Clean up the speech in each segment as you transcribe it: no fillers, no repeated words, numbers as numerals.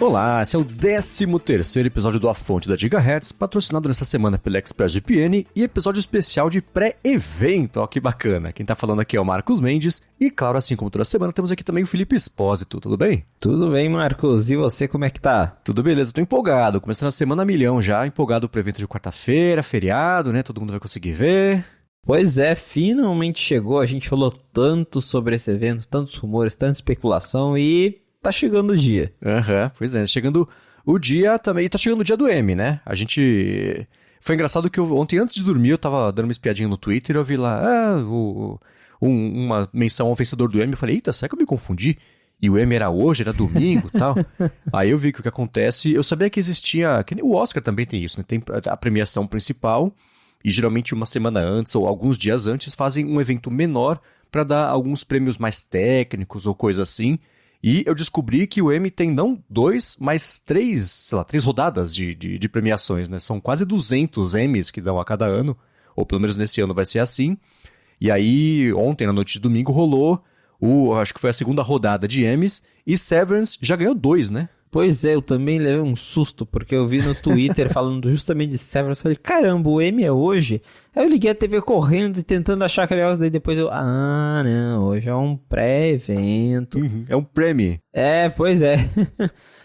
Olá, esse é o 13º episódio do A Fonte da Gigahertz, patrocinado nessa semana pela ExpressVPN e episódio especial de pré-evento. Ó, que bacana. Quem tá falando aqui é o Marcos Mendes e, claro, assim como toda semana, temos aqui também o Felipe Espósito. Tudo bem? Tudo bem, Marcos. E você, como é que tá? Tudo beleza, tô empolgado. Começando a semana a milhão já, empolgado pro evento de quarta-feira, feriado, né? Todo mundo vai conseguir ver. Pois é, finalmente chegou. A gente falou tanto sobre esse evento, tantos rumores, tanta especulação e tá chegando o dia. Pois é. Chegando o dia também, tá chegando o dia do M, né? A gente... Foi engraçado que ontem, antes de dormir, eu tava dando uma espiadinha no Twitter e eu vi lá, uma menção ao vencedor do M. Eu falei, eita, será que eu me confundi? E o M era hoje, era domingo e tal. Aí eu vi que o que acontece... Eu sabia que existia... Que nem o Oscar também tem isso, né? Tem a premiação principal e geralmente uma semana antes ou alguns dias antes fazem um evento menor para dar alguns prêmios mais técnicos ou coisa assim. E eu descobri que o M tem não 2, mas 3 rodadas de premiações, né? São quase 200 Emmys que dão a cada ano, ou pelo menos nesse ano vai ser assim. E aí, ontem, na noite de domingo, rolou acho que foi a segunda rodada de Emmys, e Severance já ganhou 2, né? Pois é, eu também levei um susto, porque eu vi no Twitter falando justamente de Severance, falei, caramba, o M é hoje? Aí eu liguei a TV correndo e tentando achar aquele negócio, daí depois não, hoje é um pré-evento. É um prêmio. Pois é.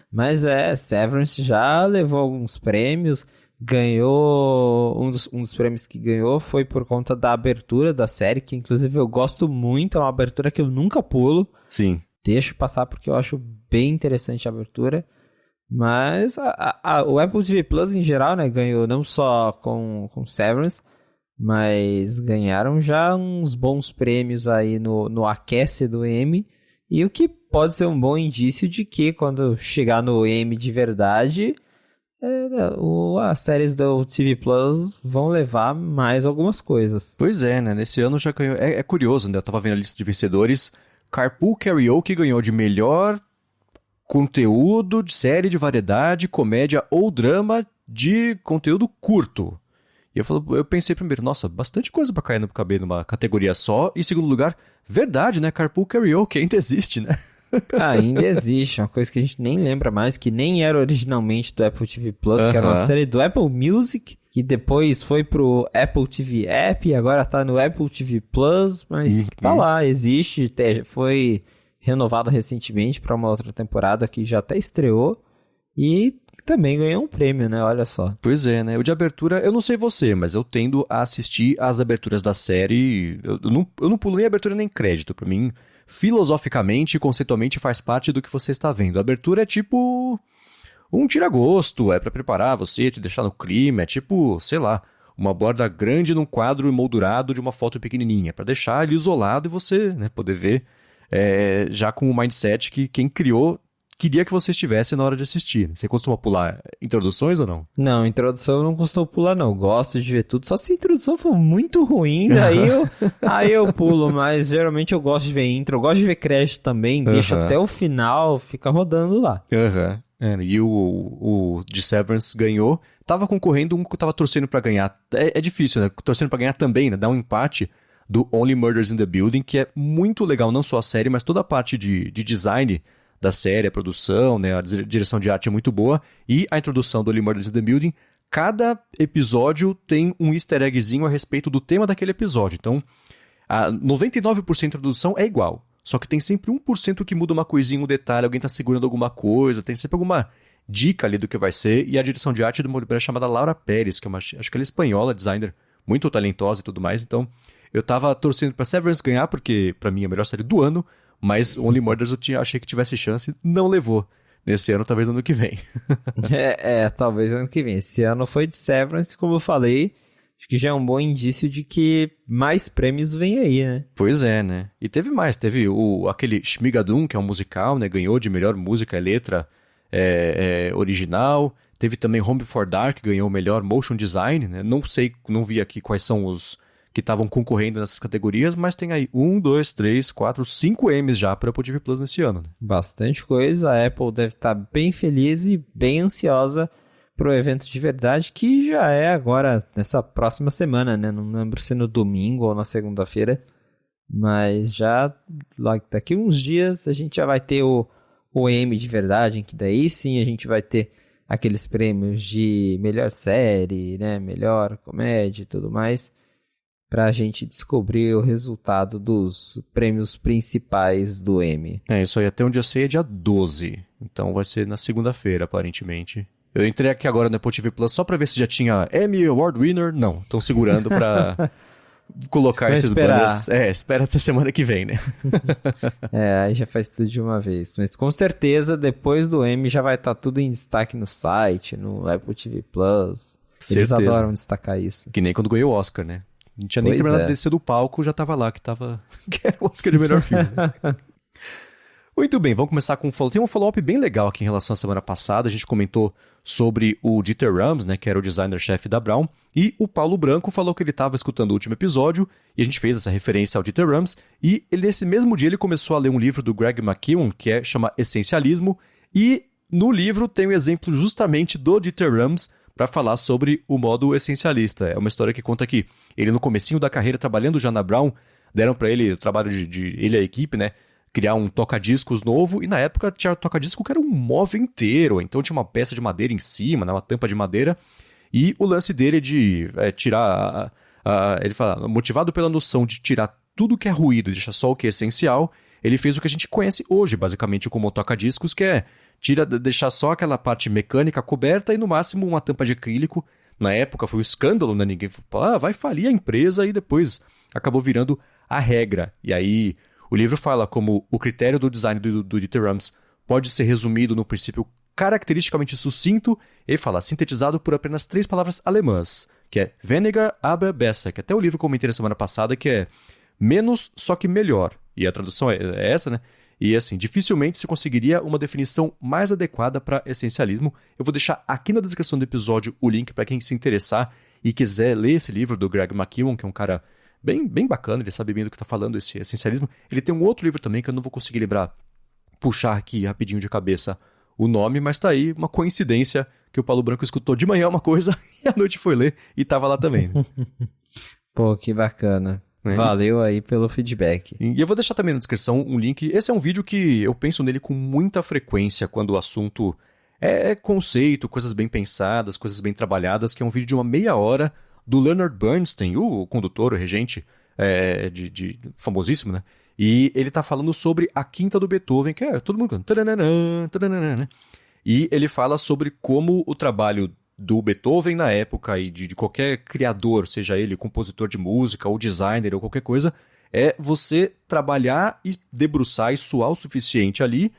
Mas Severance já levou alguns prêmios, ganhou, um dos prêmios que ganhou foi por conta da abertura da série, que inclusive eu gosto muito, é uma abertura que eu nunca pulo. Sim. Deixo passar porque eu acho bem interessante a abertura. Mas o Apple TV Plus em geral, né, ganhou não só com Severance, mas ganharam já uns bons prêmios aí no aquece do M. E o que pode ser um bom indício de que quando chegar no M de verdade, as séries do TV Plus vão levar mais algumas coisas. Pois é, né? Nesse ano já ganhou. É curioso, né? Eu tava vendo a lista de vencedores. Carpool Karaoke ganhou de melhor conteúdo de série de variedade, comédia ou drama de conteúdo curto. E eu pensei primeiro, nossa, bastante coisa pra cair no caber numa categoria só. E em segundo lugar, verdade, né? Carpool Karaoke ainda existe, né? Ainda existe, uma coisa que a gente nem lembra mais, que nem era originalmente do Apple TV Plus, que era uma série do Apple Music, e depois foi pro Apple TV App, e agora tá no Apple TV Plus, mas tá lá, existe, foi renovado recentemente para uma outra temporada que já até estreou, e também ganhou um prêmio, né? Olha só. Pois é, né? O de abertura, eu não sei você, mas eu tendo a assistir as aberturas da série, eu não pulo nem abertura nem crédito, pra mim... Filosoficamente e conceitualmente faz parte do que você está vendo. A abertura é tipo um tira-gosto, é pra preparar você, te deixar no clima, é tipo, sei lá, uma borda grande num quadro emoldurado de uma foto pequenininha, pra deixar ele isolado e você, né, poder ver já com o mindset que quem criou queria que você estivesse na hora de assistir. Você costuma pular introduções ou não? Não, introdução eu não costumo pular não, gosto de ver tudo, só se a introdução for muito ruim, aí eu pulo, mas geralmente eu gosto de ver intro, eu gosto de ver crédito também, deixo até o final, fica rodando lá. E o de Severance ganhou, tava concorrendo um que eu tava torcendo pra ganhar, é difícil, né, torcendo pra ganhar também, né, dar um empate do Only Murders in the Building, que é muito legal, não só a série, mas toda a parte de design da série, a produção, né, a direção de arte é muito boa, e a introdução do Only Murders in the Building, cada episódio tem um easter eggzinho a respeito do tema daquele episódio, então 99% da introdução é igual, só que tem sempre 1% que muda uma coisinha, um detalhe, alguém tá segurando alguma coisa, tem sempre alguma dica ali do que vai ser, e a direção de arte é de uma mulher chamada Laura Pérez, que acho que ela é espanhola, designer, muito talentosa e tudo mais, então eu tava torcendo pra Severance ganhar, porque pra mim é a melhor série do ano, mas Only Murders eu achei que tivesse chance, não levou. Nesse ano, talvez no ano que vem. Talvez no ano que vem. Esse ano foi de Severance, como eu falei, acho que já é um bom indício de que mais prêmios vêm aí, né? Pois é, né? E teve mais, teve aquele Shmigadum, que é um musical, né? Ganhou de melhor música e letra original. Teve também Home Before Dark, que ganhou o melhor motion design, né? Não sei, não vi aqui quais são os que estavam concorrendo nessas categorias, mas tem aí 1, 2, 3, 4, 5 Emmys já para Apple TV Plus nesse ano. Né? Bastante coisa, a Apple deve estar bem feliz e bem ansiosa para o evento de verdade, que já é agora, nessa próxima semana, né? Não lembro se no domingo ou na segunda-feira, mas já daqui uns dias a gente já vai ter o o M de verdade, em que daí sim a gente vai ter aqueles prêmios de melhor série, né, melhor comédia e tudo mais, pra gente descobrir o resultado dos prêmios principais do M. Isso aí até onde eu sei é dia 12, então vai ser na segunda-feira, aparentemente. Eu entrei aqui agora no Apple TV Plus só pra ver se já tinha Emmy Award Winner. Não, estão segurando pra colocar Vai esses esperar. banners. Espera até semana que vem, né? Aí já faz tudo de uma vez. Mas com certeza, depois do M, já vai estar tudo em destaque no site, no Apple TV Plus. Eles Certeza. adoram destacar isso. Que nem quando ganhou o Oscar, né? Não tinha nem Pois terminado é. de descer do palco, já tava lá, que era o Oscar de melhor filme. Né? Muito bem, vamos começar com tem um follow-up bem legal aqui em relação à semana passada. A gente comentou sobre o Dieter Rams, né, que era o designer-chefe da Brown, e o Paulo Branco falou que ele estava escutando o último episódio, e a gente fez essa referência ao Dieter Rams, e nesse mesmo dia ele começou a ler um livro do Greg McKeown, que chama Essencialismo, e no livro tem um exemplo justamente do Dieter Rams para falar sobre o modo essencialista. É uma história que conta que ele no comecinho da carreira, trabalhando já na Brown, deram para ele o trabalho de ele e a equipe, né, criar um toca-discos novo, e na época tinha toca-disco que era um móvel inteiro, então tinha uma peça de madeira em cima, né, uma tampa de madeira, e o lance dele é de tirar, ele fala, motivado pela noção de tirar tudo que é ruído e deixar só o que é essencial, ele fez o que a gente conhece hoje, basicamente, como toca-discos, que é deixar só aquela parte mecânica coberta e, no máximo, uma tampa de acrílico. Na época foi um escândalo, né, ninguém falou, vai falir a empresa, e depois acabou virando a regra. E aí o livro fala como o critério do design do Dieter Rams pode ser resumido no princípio caracteristicamente sucinto e fala sintetizado por apenas 3 palavras alemãs, que é weniger, aber besser, que até o livro que eu comentei na semana passada, que é menos, só que melhor. E a tradução é essa, né? E assim, dificilmente se conseguiria uma definição mais adequada para essencialismo. Eu vou deixar aqui na descrição do episódio o link para quem se interessar e quiser ler esse livro do Greg McKeown, que é um cara bem bacana, ele sabe bem do que está falando, esse essencialismo. Ele tem um outro livro também que eu não vou conseguir lembrar, puxar aqui rapidinho de cabeça o nome, mas tá aí uma coincidência que o Paulo Branco escutou de manhã uma coisa e à noite foi ler e tava lá também. Né? Pô, que bacana. Valeu aí pelo feedback. E eu vou deixar também na descrição um link. Esse é um vídeo que eu penso nele com muita frequência quando o assunto é conceito, coisas bem pensadas, coisas bem trabalhadas, que é um vídeo de uma meia hora do Leonard Bernstein, o condutor, o regente, famosíssimo, né? E ele tá falando sobre a Quinta do Beethoven, que é todo mundo cantando, né? E ele fala sobre como o trabalho do Beethoven na época e de qualquer criador, seja ele compositor de música ou designer ou qualquer coisa, é você trabalhar e debruçar e suar o suficiente ali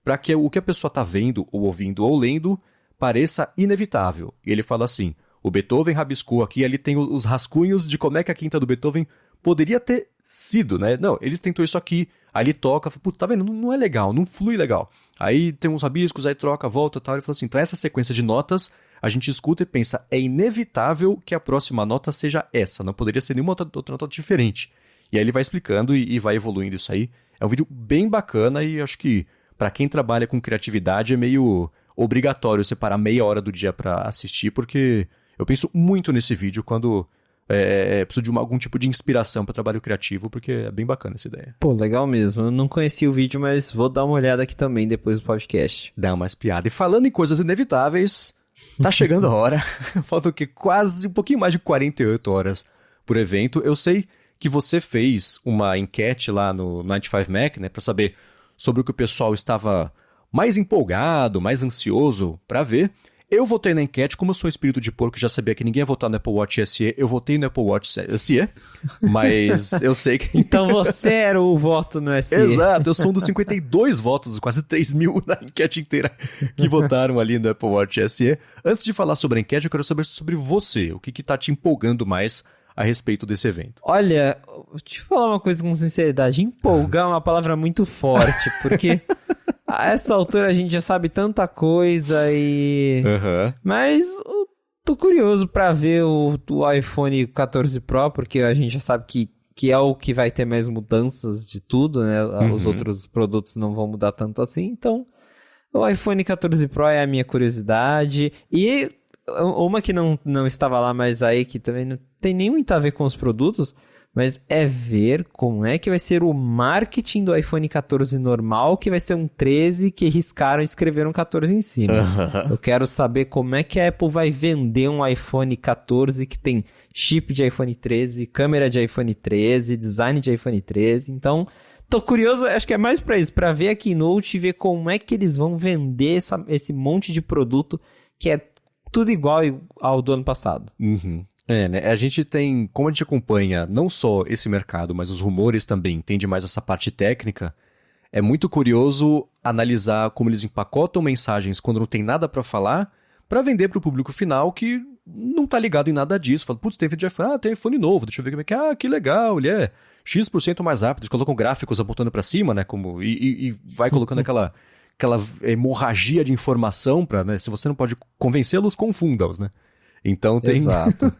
para que o que a pessoa tá vendo ou ouvindo ou lendo pareça inevitável. E ele fala assim, o Beethoven rabiscou aqui, ali tem os rascunhos de como é que a Quinta do Beethoven poderia ter sido, né? Não, ele tentou isso aqui, aí ele toca, puta, tá vendo? Não é legal, não flui legal. Aí tem uns rabiscos, aí troca, volta e tal. Ele falou assim, então essa sequência de notas, a gente escuta e pensa, é inevitável que a próxima nota seja essa, não poderia ser nenhuma outra nota diferente. E aí ele vai explicando e vai evoluindo isso aí. É um vídeo bem bacana e acho que pra quem trabalha com criatividade é meio obrigatório separar meia hora do dia pra assistir, porque eu penso muito nesse vídeo quando preciso de algum tipo de inspiração para trabalho criativo, porque é bem bacana essa ideia. Pô, legal mesmo. Eu não conheci o vídeo, mas vou dar uma olhada aqui também depois do podcast. Dá uma espiada. E falando em coisas inevitáveis, tá chegando a hora. Faltam quase um pouquinho mais de 48 horas por evento. Eu sei que você fez uma enquete lá no 95Mac, né, para saber sobre o que o pessoal estava mais empolgado, mais ansioso para ver. Eu votei na enquete, como eu sou um espírito de porco e já sabia que ninguém ia votar no Apple Watch SE, eu votei no Apple Watch SE, mas eu sei que... Então você era o voto no SE. Exato, eu sou um dos 52 votos, dos quase 3 mil na enquete inteira que votaram ali no Apple Watch SE. Antes de falar sobre a enquete, eu quero saber sobre você, o que tá te empolgando mais a respeito desse evento. Olha, deixa eu falar uma coisa com sinceridade, empolgar é uma palavra muito forte, porque... A essa altura a gente já sabe tanta coisa e... Mas eu tô curioso pra ver o iPhone 14 Pro, porque a gente já sabe que é o que vai ter mais mudanças de tudo, né? Os outros produtos não vão mudar tanto assim, então... O iPhone 14 Pro é a minha curiosidade. E uma que não estava lá, mas aí que também não tem nem muito a ver com os produtos... mas é ver como é que vai ser o marketing do iPhone 14 normal, que vai ser um 13 que riscaram e escreveram 14 em cima. Eu quero saber como é que a Apple vai vender um iPhone 14 que tem chip de iPhone 13, câmera de iPhone 13, design de iPhone 13. Então, tô curioso, acho que é mais pra isso, pra ver a Keynote e ver como é que eles vão vender esse monte de produto que é tudo igual ao do ano passado. Uhum. Né? A gente tem, como a gente acompanha não só esse mercado, mas os rumores também, entende mais essa parte técnica, é muito curioso analisar como eles empacotam mensagens quando não tem nada pra falar, pra vender pro público final que não tá ligado em nada disso. Fala, putz, tem vídeo de iPhone, tem iPhone novo, deixa eu ver como é que é, que legal, ele é X% mais rápido. Eles colocam gráficos apontando pra cima, né, e vai colocando aquela hemorragia de informação pra, né, se você não pode convencê-los, confunda-os, né. Então tem... Exato.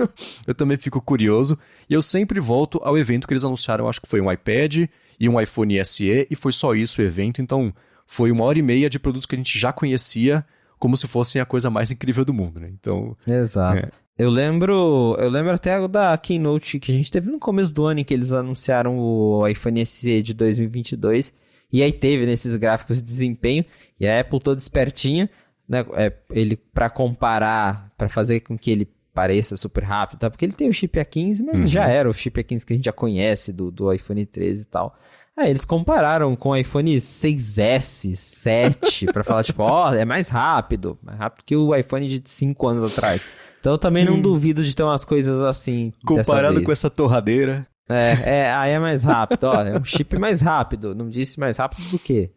Eu também fico curioso. E eu sempre volto ao evento que eles anunciaram, acho que foi um iPad e um iPhone SE, e foi só isso o evento. Então foi 1h30 de produtos que a gente já conhecia, como se fossem a coisa mais incrível do mundo, né? Então... Exato. Eu lembro até da Keynote que a gente teve no começo do ano, em que eles anunciaram o iPhone SE de 2022, e aí teve nesses gráficos de desempenho, e a Apple toda espertinha, né, ele para comparar, para fazer com que ele pareça super rápido, tá? Porque ele tem o chip A15, mas já era o chip A15 que a gente já conhece do iPhone 13 e tal. Aí eles compararam com o iPhone 6S, 7, pra falar tipo, é mais rápido que o iPhone de 5 anos atrás. Então eu também não duvido de ter umas coisas assim. Comparado com essa torradeira. Aí é mais rápido, é um chip mais rápido. Não disse mais rápido do quê?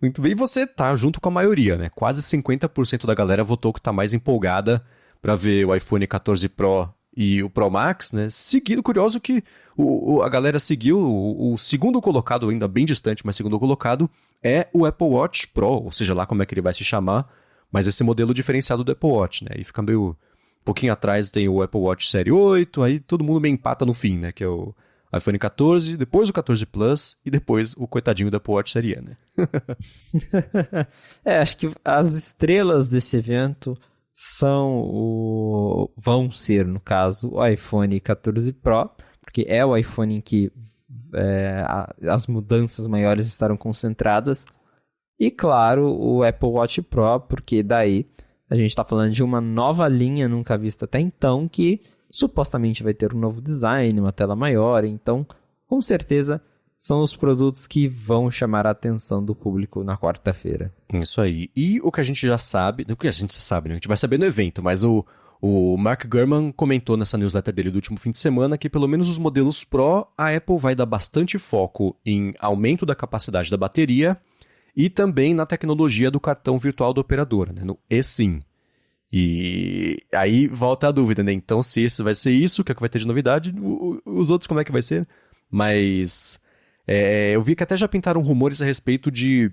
Muito bem, e você tá junto com a maioria, né? Quase 50% da galera votou que tá mais empolgada pra ver o iPhone 14 Pro e o Pro Max, né? Seguido, curioso que a galera seguiu o segundo colocado, ainda bem distante, mas segundo colocado é o Apple Watch Pro, ou seja lá como é que ele vai se chamar, mas esse modelo diferenciado do Apple Watch, né? E fica meio... Um pouquinho atrás tem o Apple Watch Série 8, aí todo mundo meio empata no fim, né? Que é o iPhone 14, depois o 14 Plus e depois o coitadinho do Apple Watch Série E, né? Acho que as estrelas desse evento vão ser, no caso, o iPhone 14 Pro, porque é o iPhone em que as mudanças maiores estarão concentradas, e claro, o Apple Watch Pro, porque daí a gente está falando de uma nova linha nunca vista até então, que supostamente vai ter um novo design, uma tela maior, então com certeza são os produtos que vão chamar a atenção do público na quarta-feira. Isso aí. E o que a gente já sabe, o que a gente sabe, né? A gente vai saber no evento, mas o Mark Gurman comentou nessa newsletter dele do último fim de semana que pelo menos os modelos Pro, a Apple vai dar bastante foco em aumento da capacidade da bateria e também na tecnologia do cartão virtual da operadora, né? No eSIM. E aí volta a dúvida, né? Então, se esse vai ser isso, o que é que vai ter de novidade? Os outros, como é que vai ser? Mas eu vi que até já pintaram rumores a respeito de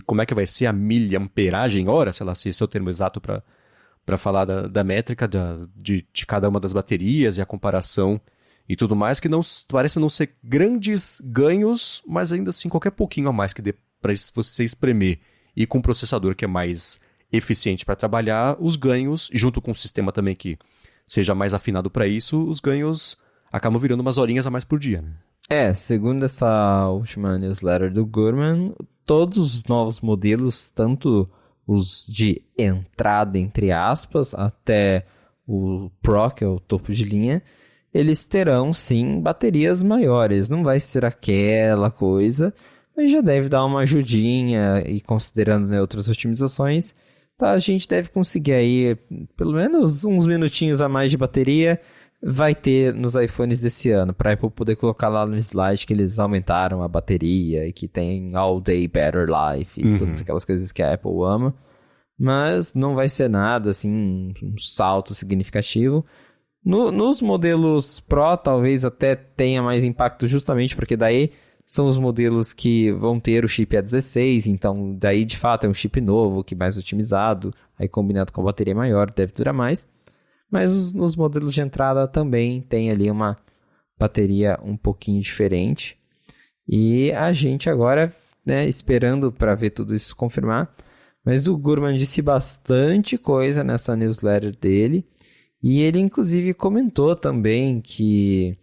como é que vai ser a miliamperagem hora, sei lá se esse é o termo exato para falar da métrica de cada uma das baterias e a comparação e tudo mais, que não parece não ser grandes ganhos, mas ainda assim qualquer pouquinho a mais que dê para você espremer e com um processador que é mais eficiente para trabalhar, os ganhos, junto com um sistema também que seja mais afinado para isso, os ganhos acabam virando umas horinhas a mais por dia, né? Segundo essa última newsletter do Gurman, todos os novos modelos, tanto os de entrada, entre aspas, até o Pro, que é o topo de linha, eles terão, sim, baterias maiores. Não vai ser aquela coisa, mas já deve dar uma ajudinha, e considerando, né, outras otimizações, tá, a gente deve conseguir aí pelo menos uns minutinhos a mais de bateria. Vai ter nos iPhones desse ano, para a Apple poder colocar lá no slide que eles aumentaram a bateria e que tem All Day Better Life e todas aquelas coisas que a Apple ama. Mas não vai ser nada, assim, um salto significativo. Nos modelos Pro, talvez até tenha mais impacto justamente porque daí são os modelos que vão ter o chip A16, então daí de fato é um chip novo, que é mais otimizado, aí combinado com a bateria maior deve durar mais. Mas nos modelos de entrada também tem ali uma bateria um pouquinho diferente. E a gente agora, né, esperando para ver tudo isso confirmar. Mas o Gurman disse bastante coisa nessa newsletter dele. E ele inclusive comentou também que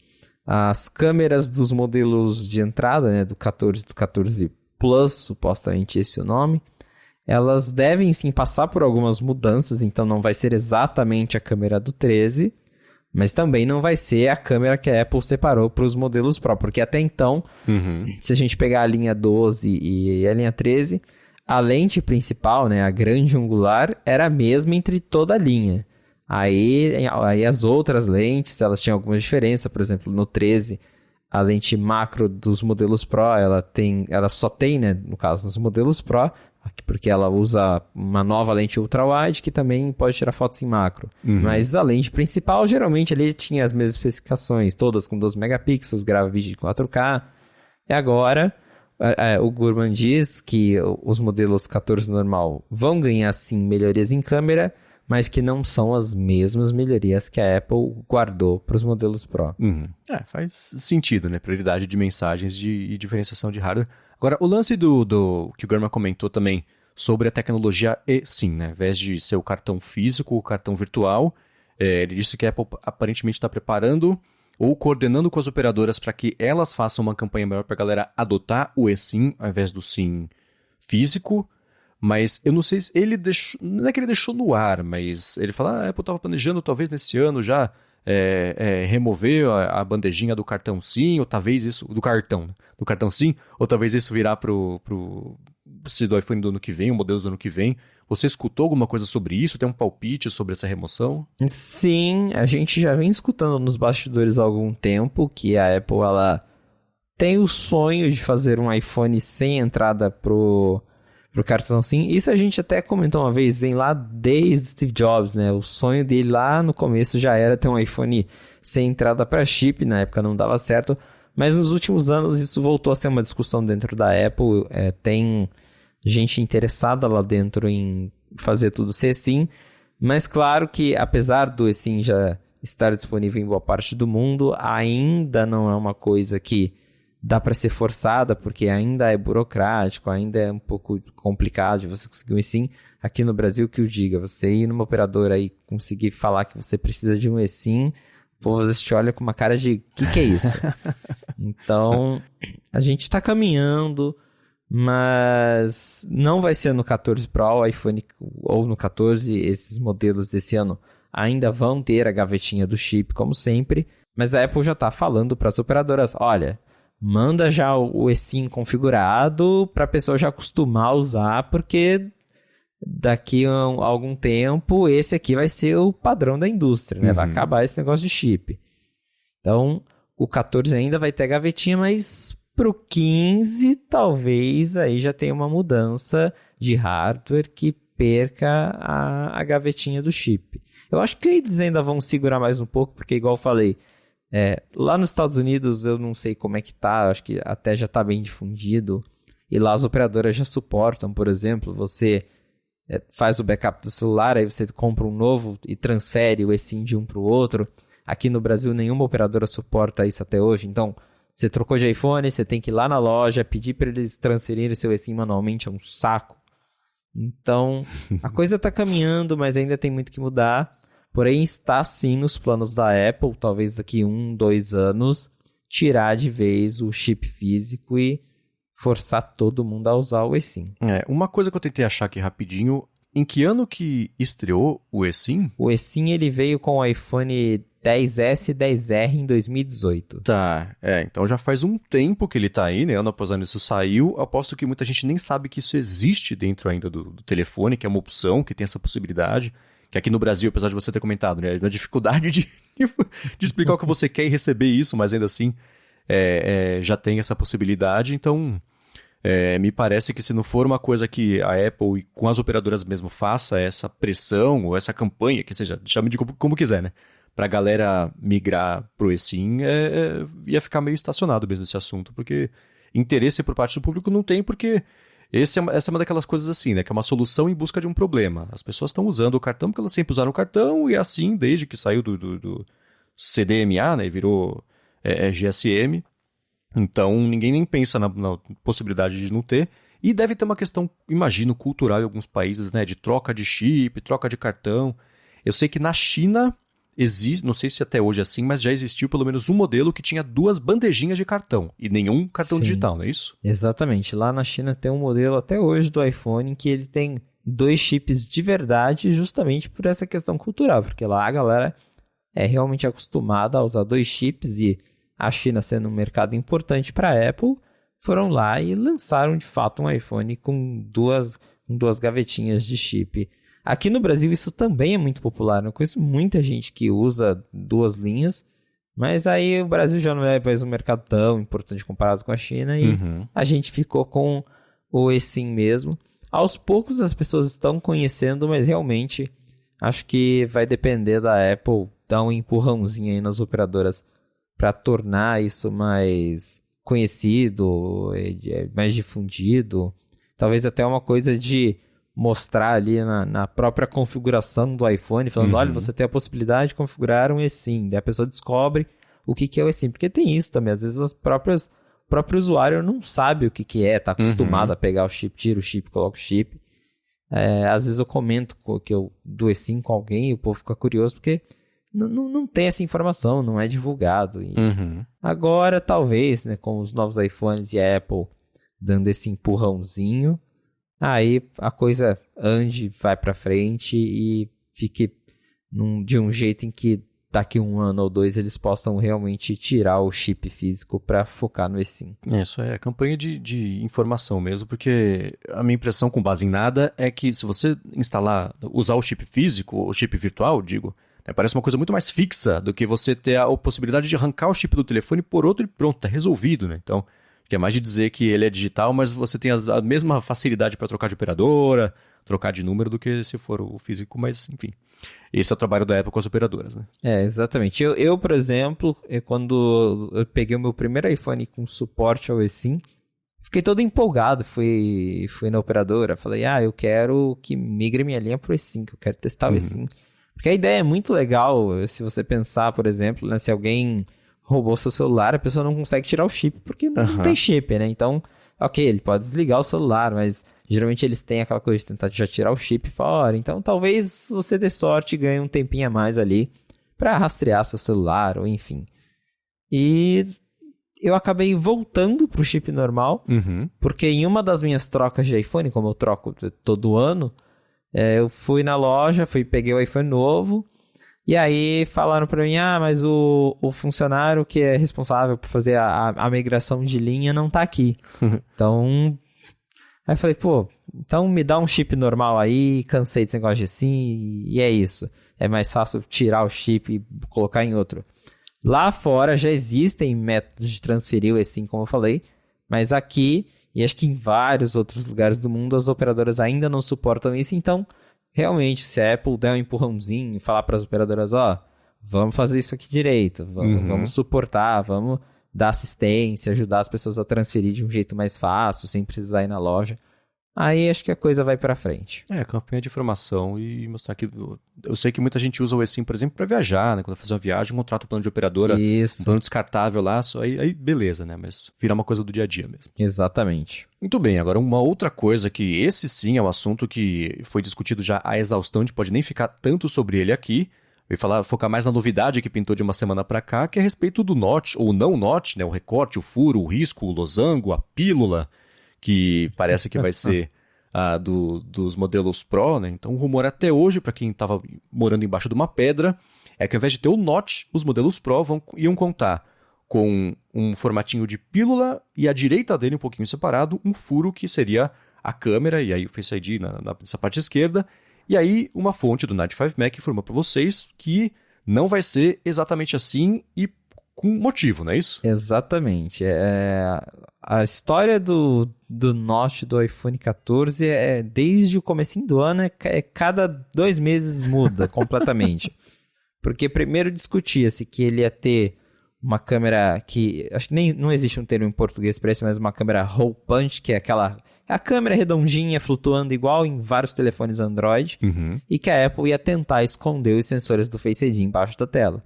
as câmeras dos modelos de entrada, né, do 14 e do 14 Plus, supostamente esse é o nome, elas devem sim passar por algumas mudanças, então não vai ser exatamente a câmera do 13, mas também não vai ser a câmera que a Apple separou para os modelos Pro, porque até então, se a gente pegar a linha 12 e a linha 13, a lente principal, né, a grande angular, era a mesma entre toda a linha. Aí as outras lentes, elas tinham alguma diferença, por exemplo, no 13, a lente macro dos modelos Pro, ela só tem, né, no caso, nos modelos Pro, porque ela usa uma nova lente ultra-wide que também pode tirar fotos em macro. Mas a lente principal, geralmente, ali tinha as mesmas especificações, todas com 12 megapixels, grava vídeo em 4K. E agora, o Gurman diz que os modelos 14 normal vão ganhar, sim, melhorias em câmera, mas que não são as mesmas melhorias que a Apple guardou para os modelos Pro. Faz sentido, né? Prioridade de mensagens e diferenciação de hardware. Agora, o lance do que o Gurman comentou também sobre a tecnologia eSIM, né? Ao invés de ser o cartão físico, o cartão virtual, ele disse que a Apple aparentemente está preparando ou coordenando com as operadoras para que elas façam uma campanha maior para a galera adotar o eSIM ao invés do SIM físico. Mas eu não sei se ele deixou... Não é que ele deixou no ar, mas ele fala, a Apple estava planejando talvez nesse ano já remover a bandejinha do cartão SIM, ou talvez isso... Do cartão SIM, ou talvez isso virar se do iPhone do ano que vem, o modelo do ano que vem. Você escutou alguma coisa sobre isso? Tem um palpite sobre essa remoção? Sim, a gente já vem escutando nos bastidores há algum tempo que a Apple, ela tem o sonho de fazer um iPhone sem entrada pro cartão SIM. Isso a gente até comentou uma vez, vem lá desde Steve Jobs, né? O sonho dele lá no começo já era ter um iPhone sem entrada para chip, na época não dava certo, mas nos últimos anos isso voltou a ser uma discussão dentro da Apple, tem gente interessada lá dentro em fazer tudo ser SIM, mas claro que apesar do eSIM já estar disponível em boa parte do mundo, ainda não é uma coisa que dá para ser forçada, porque ainda é burocrático, ainda é um pouco complicado de você conseguir um eSIM. Aqui no Brasil, que eu diga, você ir numa operadora e conseguir falar que você precisa de um eSIM, pô, você te olha com uma cara de, que é isso? Então, a gente está caminhando, mas não vai ser no 14 Pro, o iPhone, ou no 14, esses modelos desse ano ainda vão ter a gavetinha do chip, como sempre, mas a Apple já está falando para as operadoras, olha, manda já o eSIM configurado para a pessoa já acostumar a usar, porque daqui a algum tempo esse aqui vai ser o padrão da indústria, né? Vai acabar esse negócio de chip. Então, o 14 ainda vai ter gavetinha, mas pro 15 talvez aí já tenha uma mudança de hardware que perca a gavetinha do chip. Eu acho que eles ainda vão segurar mais um pouco, porque igual eu falei, lá nos Estados Unidos eu não sei como é que tá, acho que até já tá bem difundido, e lá as operadoras já suportam, por exemplo, você faz o backup do celular, aí você compra um novo e transfere o eSIM de um para o outro. Aqui no Brasil nenhuma operadora suporta isso até hoje, então você trocou de iPhone, você tem que ir lá na loja, pedir para eles transferirem seu eSIM manualmente, é um saco. Então, a coisa tá caminhando, mas ainda tem muito que mudar. Porém, está sim nos planos da Apple, talvez daqui 1-2 anos, tirar de vez o chip físico e forçar todo mundo a usar o eSIM. Uma coisa que eu tentei achar aqui rapidinho, em que ano que estreou o eSIM? O eSIM ele veio com o iPhone XS e XR em 2018. Tá, então já faz um tempo que ele tá aí, né? Ano após ano isso saiu. Aposto que muita gente nem sabe que isso existe dentro ainda do telefone, que é uma opção, que tem essa possibilidade. Que aqui no Brasil, apesar de você ter comentado, né? A dificuldade de explicar o que você quer e receber isso, mas ainda assim já tem essa possibilidade. Então, me parece que se não for uma coisa que a Apple e com as operadoras mesmo faça essa pressão ou essa campanha, que seja, chame de como quiser, né? Pra galera migrar pro eSIM, ia ficar meio estacionado mesmo esse assunto, porque interesse por parte do público não tem, porque essa é uma daquelas coisas assim, né? Que é uma solução em busca de um problema. As pessoas estão usando o cartão porque elas sempre usaram o cartão, e é assim desde que saiu do CDMA, né? E virou GSM. Então, ninguém nem pensa na possibilidade de não ter. E deve ter uma questão, imagino, cultural em alguns países, né? De troca de chip, troca de cartão. Eu sei que na China não sei se até hoje é assim, mas já existiu pelo menos um modelo que tinha 2 bandejinhas de cartão e nenhum cartão Sim, digital, não é isso? exatamente. Lá na China tem um modelo até hoje do iPhone que ele tem 2 chips de verdade, justamente por essa questão cultural, porque lá a galera é realmente acostumada a usar 2 chips e a China sendo um mercado importante para a Apple, foram lá e lançaram de fato um iPhone com duas gavetinhas de chip. Aqui no Brasil isso também é muito popular. Eu conheço muita gente que usa 2 linhas, mas aí o Brasil já não é mais um mercado tão importante comparado com a China e a gente ficou com o eSIM mesmo. Aos poucos as pessoas estão conhecendo, mas realmente acho que vai depender da Apple dar um empurrãozinho aí nas operadoras para tornar isso mais conhecido, mais difundido. Talvez até uma coisa de mostrar ali na própria configuração do iPhone, falando, olha, você tem a possibilidade de configurar um eSIM. Daí a pessoa descobre o que é o eSIM. Porque tem isso também, às vezes o próprio usuário não sabe o que é, está acostumado a pegar o chip, tira o chip, coloca o chip. Às vezes eu comento que eu do eSIM com alguém e o povo fica curioso, porque não tem essa informação, não é divulgado. E agora, talvez, né, com os novos iPhones e a Apple dando esse empurrãozinho, aí a coisa ande, vai pra frente e fique de um jeito em que daqui 1 ano ou 2 eles possam realmente tirar o chip físico para focar no eSIM. Isso é campanha de informação mesmo, porque a minha impressão com base em nada é que se você usar o chip físico, o chip virtual, digo, parece uma coisa muito mais fixa do que você ter a possibilidade de arrancar o chip do telefone por outro e pronto, tá resolvido, né? Então, que é mais de dizer que ele é digital, mas você tem a mesma facilidade para trocar de operadora, trocar de número do que se for o físico, mas enfim. Esse é o trabalho da Apple com as operadoras, né? Exatamente. Eu, por exemplo, quando eu peguei o meu primeiro iPhone com suporte ao eSIM, fiquei todo empolgado, fui na operadora, falei, eu quero que migre minha linha pro eSIM, que eu quero testar o eSIM. Porque a ideia é muito legal, se você pensar, por exemplo, né, se alguém roubou seu celular, a pessoa não consegue tirar o chip, porque não tem chip, né? Então, ok, ele pode desligar o celular, mas geralmente eles têm aquela coisa de tentar já tirar o chip fora. Então, talvez você dê sorte e ganhe um tempinho a mais ali para rastrear seu celular, ou enfim. E eu acabei voltando pro chip normal, porque em uma das minhas trocas de iPhone, como eu troco todo ano, eu fui na loja, peguei o iPhone novo, e aí falaram pra mim, mas o funcionário que é responsável por fazer a migração de linha não tá aqui. Então, aí eu falei, então me dá um chip normal aí, cansei desse negócio de assim, e é isso. É mais fácil tirar o chip e colocar em outro. Lá fora já existem métodos de transferir o eSIM, como eu falei, mas aqui, e acho que em vários outros lugares do mundo, as operadoras ainda não suportam isso, então realmente, se a Apple der um empurrãozinho e falar para as operadoras, vamos fazer isso aqui direito, vamos suportar, vamos dar assistência, ajudar as pessoas a transferir de um jeito mais fácil, sem precisar ir na loja, aí acho que a coisa vai para frente. Campanha de informação e mostrar que... Eu sei que muita gente usa o eSIM, por exemplo, para viajar, né? Quando vai fazer uma viagem, contrata um plano de operadora, um plano descartável lá, aí beleza, né? Mas virar uma coisa do dia a dia mesmo. Exatamente. Muito bem, agora uma outra coisa que esse sim é um assunto que foi discutido já à exaustão, a gente pode nem ficar tanto sobre ele aqui, focar mais na novidade que pintou de uma semana para cá, que é a respeito do notch ou não notch, né? O recorte, o furo, o risco, o losango, a pílula, que parece que vai ser dos modelos Pro, né? Então o rumor até hoje, para quem estava morando embaixo de uma pedra, é que ao invés de ter o notch, os modelos Pro iam contar com um formatinho de pílula e à direita dele, um pouquinho separado, um furo que seria a câmera, e aí o Face ID nessa parte esquerda, e aí uma fonte do Night 5 Mac informa para vocês que não vai ser exatamente assim e com motivo, não é isso? Exatamente. A história do Notch do iPhone 14 desde o comecinho do ano, cada 2 meses muda completamente. Porque primeiro discutia-se que ele ia ter uma câmera que... Acho que não existe um termo em português para isso, mas uma câmera hole punch, que é a câmera redondinha flutuando igual em vários telefones Android, e que a Apple ia tentar esconder os sensores do Face ID embaixo da tela.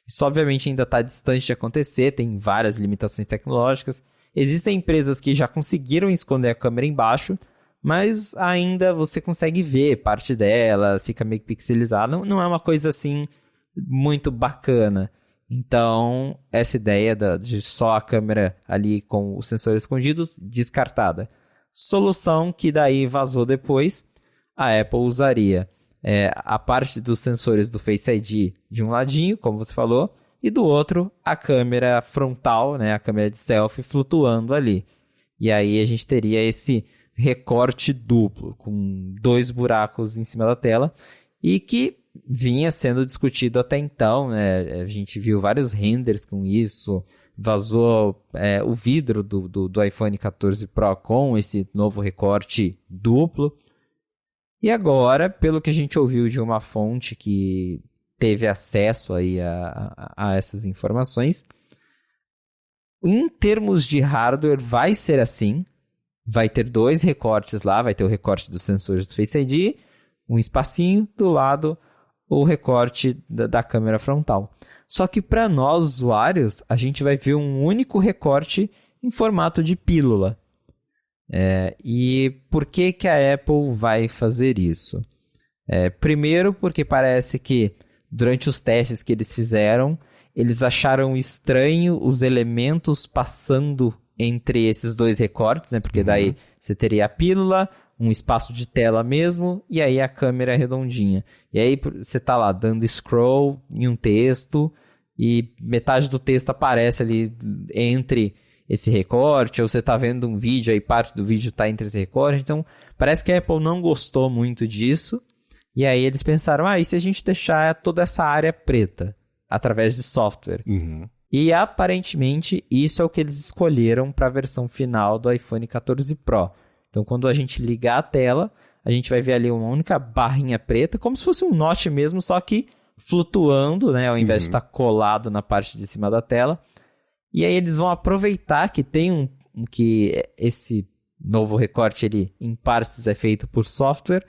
Isso obviamente ainda está distante de acontecer, tem várias limitações tecnológicas. Existem empresas que já conseguiram esconder a câmera embaixo, mas ainda você consegue ver parte dela, fica meio pixelizada. Não é uma coisa assim muito bacana. Então, essa ideia de só a câmera ali com os sensores escondidos, descartada. Solução que daí vazou depois, a Apple usaria a parte dos sensores do Face ID de um ladinho, como você falou, e do outro a câmera frontal, né, a câmera de selfie flutuando ali. E aí a gente teria esse recorte duplo, com 2 buracos em cima da tela, e que vinha sendo discutido até então, né? A gente viu vários renders com isso, vazou o vidro do iPhone 14 Pro com esse novo recorte duplo. E agora, pelo que a gente ouviu de uma fonte que teve acesso aí a essas informações, em termos de hardware vai ser assim, vai ter 2 recortes lá, vai ter o recorte dos sensores do Face ID, um espacinho do lado, o recorte da câmera frontal. Só que para nós, usuários, a gente vai ver um único recorte em formato de pílula. E por que a Apple vai fazer isso? Primeiro, porque parece que durante os testes que eles fizeram, eles acharam estranho os elementos passando entre esses 2 recortes, né? Porque daí você teria a pílula, um espaço de tela mesmo, e aí a câmera redondinha. E aí você tá lá dando scroll em um texto, e metade do texto aparece ali entre esse recorte, ou você tá vendo um vídeo, aí parte do vídeo tá entre esse recorte. Então, parece que a Apple não gostou muito disso, e aí eles pensaram, e se a gente deixar toda essa área preta, através de software? E aparentemente, isso é o que eles escolheram para a versão final do iPhone 14 Pro. Então, quando a gente ligar a tela, a gente vai ver ali uma única barrinha preta, como se fosse um notch mesmo, só que flutuando, né? Ao invés de estar colado na parte de cima da tela. E aí eles vão aproveitar que tem que esse novo recorte, ele em partes é feito por software,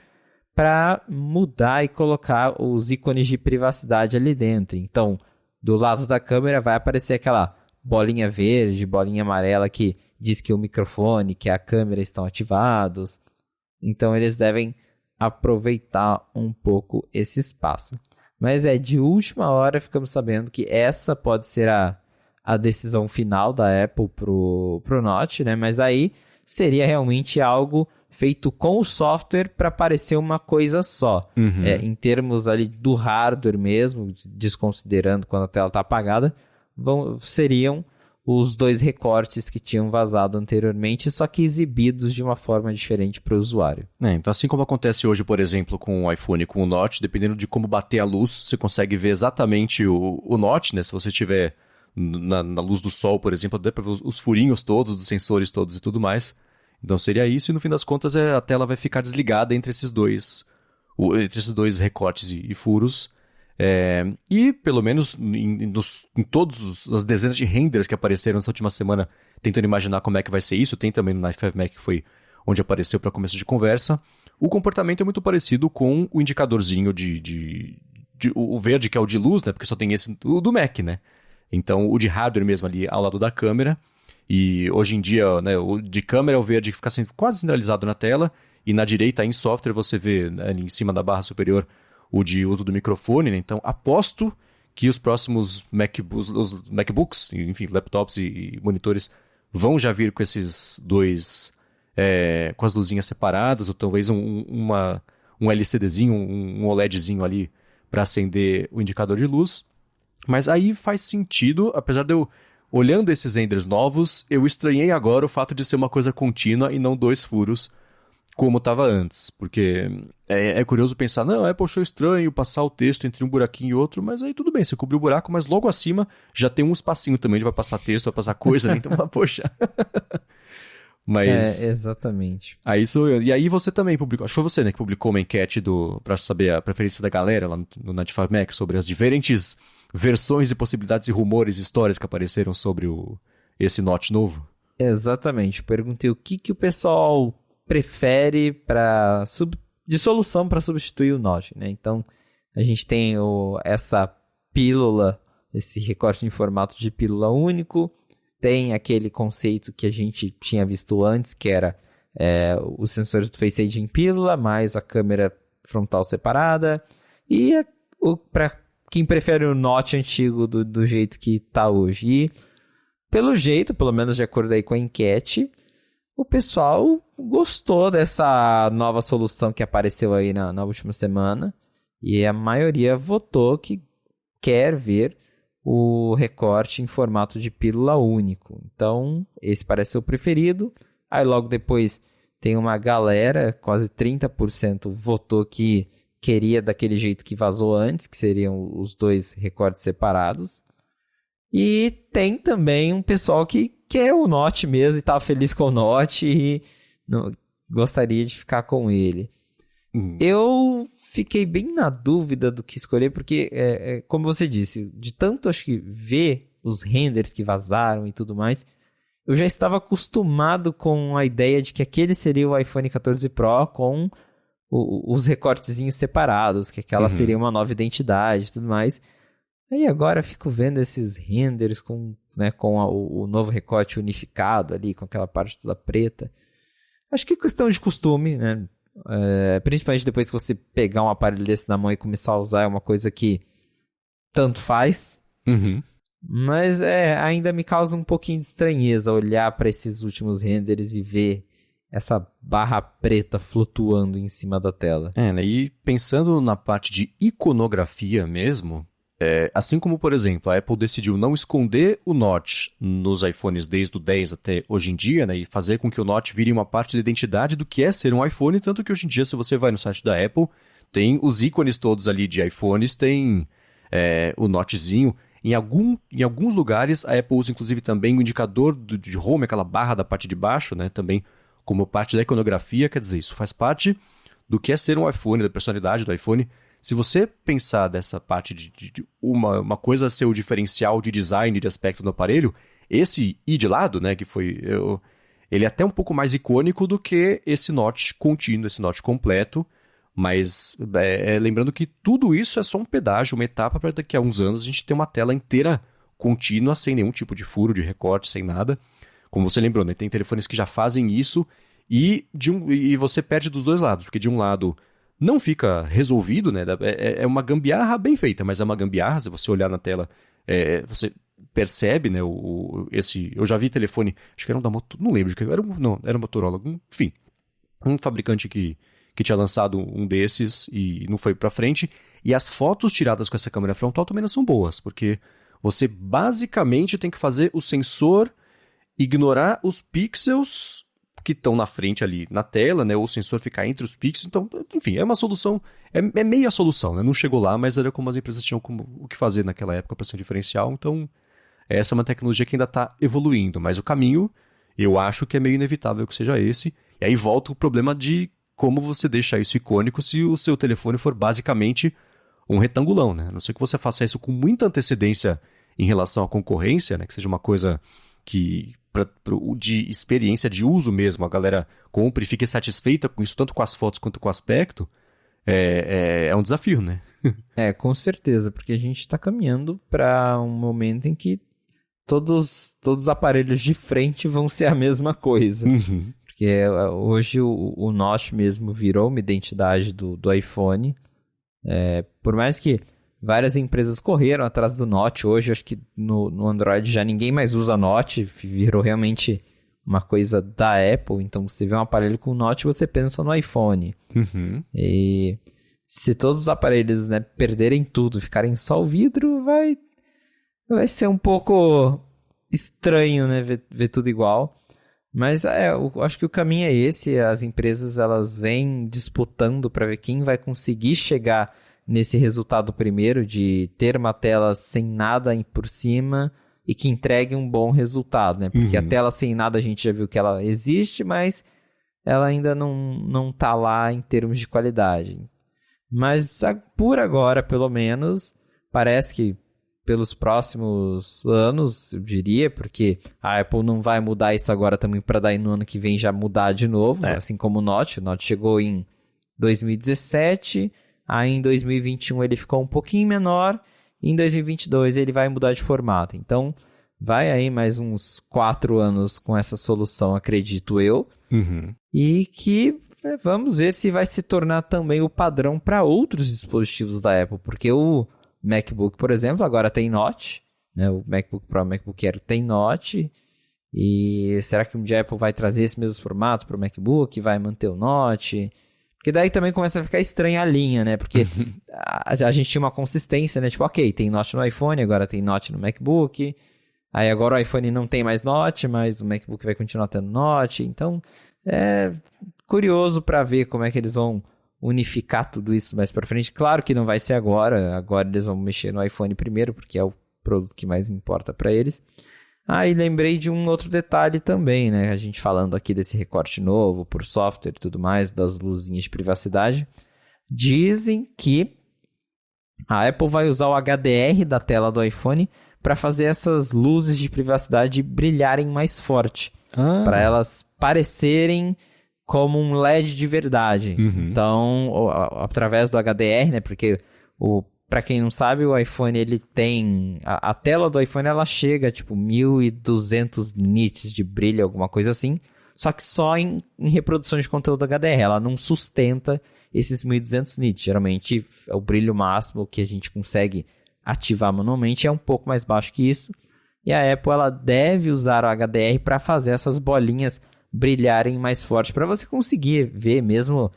para mudar e colocar os ícones de privacidade ali dentro. Então, do lado da câmera vai aparecer aquela bolinha verde, bolinha amarela que diz que o microfone, que a câmera estão ativados. Então, eles devem aproveitar um pouco esse espaço. Mas de última hora ficamos sabendo que essa pode ser a decisão final da Apple pro Note, né? Mas aí seria realmente algo feito com o software para parecer uma coisa só. Em termos ali do hardware mesmo, desconsiderando quando a tela está apagada, seriam os 2 recortes que tinham vazado anteriormente, só que exibidos de uma forma diferente para o usuário. Então, assim como acontece hoje, por exemplo, com o iPhone e com o Note, dependendo de como bater a luz, você consegue ver exatamente o Note, né? Se você tiver na luz do sol, por exemplo, dá para ver os furinhos todos, dos sensores todos e tudo mais. Então seria isso, e no fim das contas a tela vai ficar desligada entre esses dois recortes e furos. E pelo menos em todas as dezenas de renders que apareceram nessa última semana, tentando imaginar como é que vai ser isso, tem também no Knife 5 Mac, que foi onde apareceu para começo de conversa, o comportamento é muito parecido com o indicadorzinho o verde, que é o de luz, né? Porque só tem esse do Mac, né? Então o de hardware mesmo ali ao lado da câmera. E hoje em dia, né, o de câmera é o verde que fica quase centralizado na tela, e na direita, em software, você vê, né, ali em cima da barra superior o de uso do microfone, né? Então aposto que os próximos os MacBooks, enfim, laptops e monitores vão já vir com esses 2, com as luzinhas separadas, ou talvez um LCDzinho, um OLEDzinho ali para acender o indicador de luz. Mas aí faz sentido, apesar de eu, olhando esses renders novos, eu estranhei agora o fato de ser uma coisa contínua e não 2 furos, como estava antes. Porque é curioso pensar, não, Apple achou estranho passar o texto entre um buraquinho e outro, mas aí tudo bem, você cobriu o buraco, mas logo acima já tem um espacinho também, onde vai passar texto, vai passar coisa, né? Então, poxa. Mas... exatamente. Aí sou eu. E aí você também publicou, acho que foi você, né, que publicou uma enquete pra saber a preferência da galera lá no 95 Mac sobre as diferentes versões e possibilidades e rumores e histórias que apareceram sobre esse Note novo. Exatamente. Perguntei o que o pessoal prefere de solução para substituir o Note, né? Então, a gente tem essa pílula, esse recorte em formato de pílula único, tem aquele conceito que a gente tinha visto antes, que era os sensores do Face ID em pílula, mais a câmera frontal separada, e para quem prefere o Note antigo do jeito que tá hoje. E, pelo jeito, pelo menos de acordo aí com a enquete, o pessoal gostou dessa nova solução que apareceu aí na última semana. E a maioria votou que quer ver o recorte em formato de pílula único. Então, esse parece ser o preferido. Aí logo depois tem uma galera, quase 30% votou que queria daquele jeito que vazou antes, que seriam os 2 recortes separados. E tem também um pessoal que quer o Note mesmo e estava feliz com o Note e gostaria de ficar com ele. Eu fiquei bem na dúvida do que escolher, porque, como você disse, de tanto acho que ver os renders que vazaram e tudo mais, eu já estava acostumado com a ideia de que aquele seria o iPhone 14 Pro com os recortezinhos separados, que aquela seria uma nova identidade e tudo mais. Aí agora eu fico vendo esses renders com o novo recorte unificado ali, com aquela parte toda preta. Acho que é questão de costume, né? Principalmente depois que você pegar um aparelho desse na mão e começar a usar, é uma coisa que tanto faz. Mas ainda me causa um pouquinho de estranheza olhar para esses últimos renders e ver essa barra preta flutuando em cima da tela. Né? E pensando na parte de iconografia mesmo, assim como, por exemplo, a Apple decidiu não esconder o Notch nos iPhones desde o 10 até hoje em dia, né, e fazer com que o Notch vire uma parte da identidade do que é ser um iPhone, tanto que hoje em dia, se você vai no site da Apple, tem os ícones todos ali de iPhones, tem o Notchzinho. Em alguns lugares, a Apple usa inclusive também o indicador de home, aquela barra da parte de baixo, né, também como parte da iconografia, quer dizer, isso faz parte do que é ser um iPhone, da personalidade do iPhone. Se você pensar dessa parte de uma coisa ser o diferencial de design, de aspecto do aparelho, esse i de lado, né, que foi... ele é até um pouco mais icônico do que esse Notch contínuo, esse Notch completo, mas lembrando que tudo isso é só um pedágio, uma etapa para daqui a uns anos a gente ter uma tela inteira contínua, sem nenhum tipo de furo, de recorte, sem nada. Como você lembrou, né, tem telefones que já fazem isso e você perde dos dois lados, porque de um lado... não fica resolvido, né? É uma gambiarra bem feita, mas é uma gambiarra. Se você olhar na tela, você percebe, né? Eu já vi telefone, acho que era um da Motorola, não lembro de que era um Motorola, enfim, um fabricante que tinha lançado um desses e não foi pra frente. E as fotos tiradas com essa câmera frontal também não são boas, porque você basicamente tem que fazer o sensor ignorar os pixels que estão na frente ali na tela, né? Ou o sensor ficar entre os pixels. Então, enfim, é uma solução, é meia solução, né? Não chegou lá, mas era como as empresas tinham o que fazer naquela época para ser um diferencial. Então, essa é uma tecnologia que ainda está evoluindo, mas o caminho, eu acho que é meio inevitável que seja esse. E aí volta o problema de como você deixa isso icônico se o seu telefone for basicamente um retangulão, né? A não ser que você faça isso com muita antecedência em relação à concorrência, né? Que seja uma coisa que... de experiência de uso mesmo, a galera compra e fica satisfeita com isso, tanto com as fotos quanto com o aspecto, é um desafio, né? Com certeza, porque a gente está caminhando para um momento em que todos os aparelhos de frente vão ser a mesma coisa. Porque hoje o Notch mesmo virou uma identidade do iPhone. Por mais que várias empresas correram atrás do Notch. Hoje, acho que no Android já ninguém mais usa Notch. Virou realmente uma coisa da Apple. Então, você vê um aparelho com Notch, você pensa no iPhone. E se todos os aparelhos, né, perderem tudo, ficarem só o vidro, vai ser um pouco estranho, né, ver tudo igual. Mas eu acho que o caminho é esse. As empresas, elas vêm disputando para ver quem vai conseguir chegar nesse resultado primeiro, de ter uma tela sem nada por cima e que entregue um bom resultado, né? Porque a tela sem nada a gente já viu que ela existe, mas ela ainda não tá lá em termos de qualidade. Mas por agora, pelo menos, parece que pelos próximos anos, eu diria, porque a Apple não vai mudar isso agora também para daí no ano que vem já mudar de novo, assim como o Notch. O Notch chegou em 2017... Aí em 2021 ele ficou um pouquinho menor, e em 2022 ele vai mudar de formato. Então vai aí mais uns 4 anos com essa solução, acredito eu. E que vamos ver se vai se tornar também o padrão para outros dispositivos da Apple, porque o MacBook, por exemplo, agora tem Notch, né? O MacBook Pro, o MacBook Air tem Notch. E será que um dia a Apple vai trazer esse mesmo formato para o MacBook? Vai manter o Notch? Porque daí também começa a ficar estranha a linha, né? Porque a gente tinha uma consistência, né? Tipo, ok, tem Notch no iPhone, agora tem Notch no MacBook. Aí agora o iPhone não tem mais Notch, mas o MacBook vai continuar tendo Notch. Então, é curioso para ver como é que eles vão unificar tudo isso mais para frente. Claro que não vai ser agora. Agora eles vão mexer no iPhone primeiro, porque é o produto que mais importa para eles. E lembrei de um outro detalhe também, né? A gente falando aqui desse recorte novo por software e tudo mais, das luzinhas de privacidade. Dizem que a Apple vai usar o HDR da tela do iPhone para fazer essas luzes de privacidade brilharem mais forte. Para elas parecerem como um LED de verdade. Então, através do HDR, né? Porque para quem não sabe, o iPhone, ele tem... A tela do iPhone, ela chega, tipo, 1.200 nits de brilho, alguma coisa assim. Só que só em reprodução de conteúdo HDR. Ela não sustenta esses 1.200 nits. Geralmente, o brilho máximo que a gente consegue ativar manualmente é um pouco mais baixo que isso. E a Apple, ela deve usar o HDR para fazer essas bolinhas brilharem mais forte. Para você conseguir ver mesmo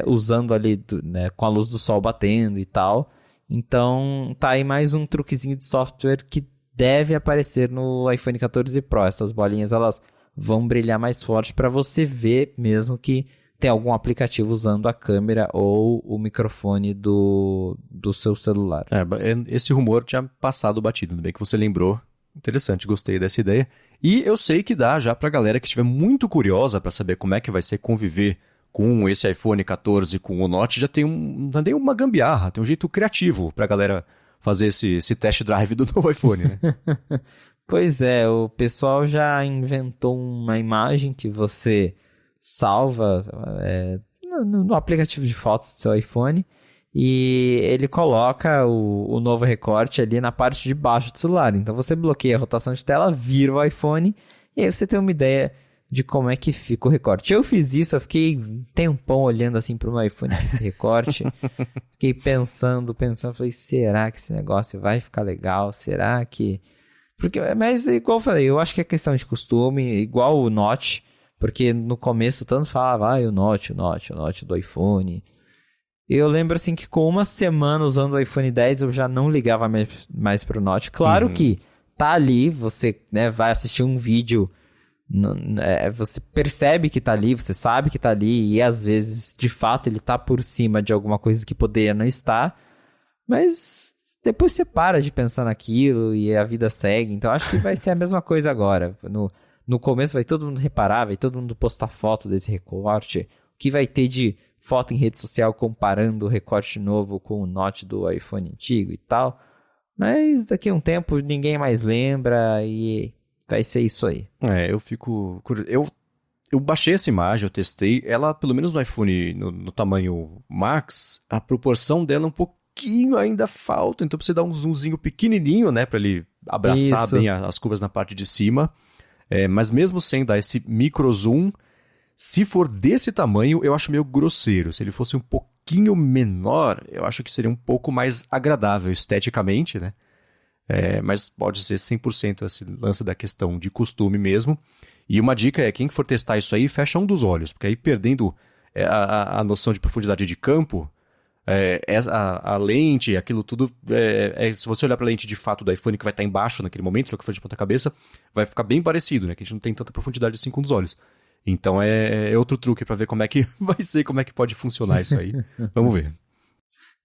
usando ali, né, com a luz do sol batendo e tal. Então, tá aí mais um truquezinho de software que deve aparecer no iPhone 14 Pro. Essas bolinhas, elas vão brilhar mais forte para você ver mesmo que tem algum aplicativo usando a câmera ou o microfone do seu celular. Esse rumor tinha passado batido, bem que você lembrou. Interessante, gostei dessa ideia. E eu sei que dá já pra galera que estiver muito curiosa para saber como é que vai ser conviver com esse iPhone 14, com o Notch, já tem uma gambiarra, tem um jeito criativo pra galera fazer esse test drive do novo iPhone, né? Pois é, o pessoal já inventou uma imagem que você salva no aplicativo de fotos do seu iPhone e ele coloca o novo recorte ali na parte de baixo do celular. Então você bloqueia a rotação de tela, vira o iPhone e aí você tem uma ideia de como é que fica o recorte. Eu fiz isso, eu fiquei um tempão olhando assim pro meu iPhone esse recorte. Fiquei pensando, falei, será que esse negócio vai ficar legal? Será que... Mas igual eu falei, eu acho que é questão de costume, igual o Notch, porque no começo tanto falava, o Notch do iPhone. Eu lembro assim que com uma semana usando o iPhone 10 eu já não ligava mais pro Notch. Claro que tá ali, você, né, vai assistir um vídeo... você percebe que tá ali, você sabe que tá ali e às vezes, de fato, ele tá por cima de alguma coisa que poderia não estar, mas depois você para de pensar naquilo e a vida segue, então acho que vai ser a mesma coisa agora. No começo vai todo mundo reparar, vai todo mundo postar foto desse recorte, o que vai ter de foto em rede social comparando o recorte novo com o Notch do iPhone antigo e tal, mas daqui a um tempo ninguém mais lembra e... vai ser isso aí. Eu fico curioso. Eu baixei essa imagem, eu testei. Ela, pelo menos no iPhone, no tamanho Max, a proporção dela é um pouquinho ainda falta. Então você dá um zoomzinho pequenininho, né? Pra ele abraçar bem as curvas na parte de cima. Mas mesmo sem dar esse micro zoom, se for desse tamanho, eu acho meio grosseiro. Se ele fosse um pouquinho menor, eu acho que seria um pouco mais agradável esteticamente, né? Mas pode ser 100% esse lance da questão de costume mesmo. E uma dica é, quem for testar isso aí, fecha um dos olhos, porque aí perdendo a noção de profundidade de campo, a lente, aquilo tudo, se você olhar para a lente de fato do iPhone que vai estar embaixo naquele momento, no que for de ponta cabeça, vai ficar bem parecido, né? Que a gente não tem tanta profundidade assim com um dos olhos. Então é outro truque para ver como é que vai ser, como é que pode funcionar isso aí. Vamos ver.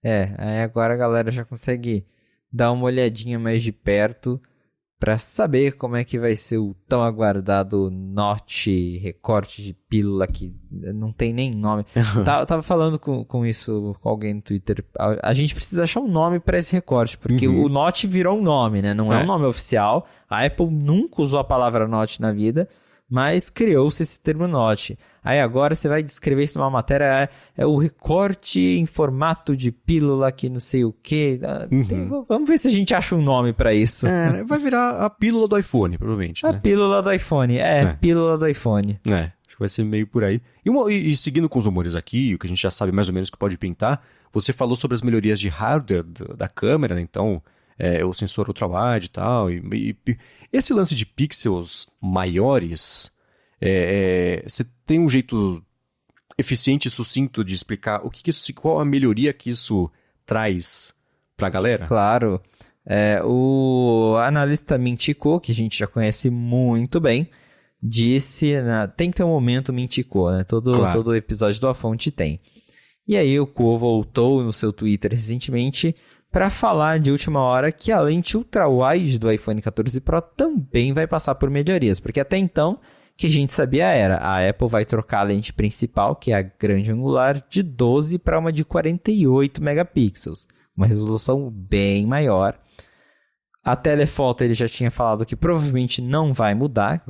Aí agora a galera já consegue dar uma olhadinha mais de perto para saber como é que vai ser o tão aguardado Notch recorte de pílula que não tem nem nome. Tava falando com isso com alguém no Twitter. A gente precisa achar um nome para esse recorte, porque o Notch virou um nome, né? Não é um nome oficial. A Apple nunca usou a palavra Notch na vida, mas criou-se esse termo Notch. Aí agora você vai descrever isso numa matéria, é o recorte em formato de pílula que não sei o quê. Vamos ver se a gente acha um nome pra isso. Vai virar a pílula do iPhone, provavelmente. A pílula do iPhone, pílula do iPhone. Acho que vai ser meio por aí. E seguindo com os rumores aqui, o que a gente já sabe mais ou menos que pode pintar, você falou sobre as melhorias de hardware da câmera, né? Então, o sensor ultra-wide e tal. Esse lance de pixels maiores, você tem um jeito eficiente e sucinto de explicar qual a melhoria que isso traz pra galera? Claro. O analista Mintico, que a gente já conhece muito bem, disse... tem que ter um momento Mintico, né? Todo episódio do A Fonte tem. E aí o Kuo voltou no seu Twitter recentemente para falar de última hora que a lente ultra-wide do iPhone 14 Pro também vai passar por melhorias. Porque até então, o que a gente sabia era a Apple vai trocar a lente principal, que é a grande angular, de 12 para uma de 48 megapixels. Uma resolução bem maior. A telefoto ele já tinha falado que provavelmente não vai mudar.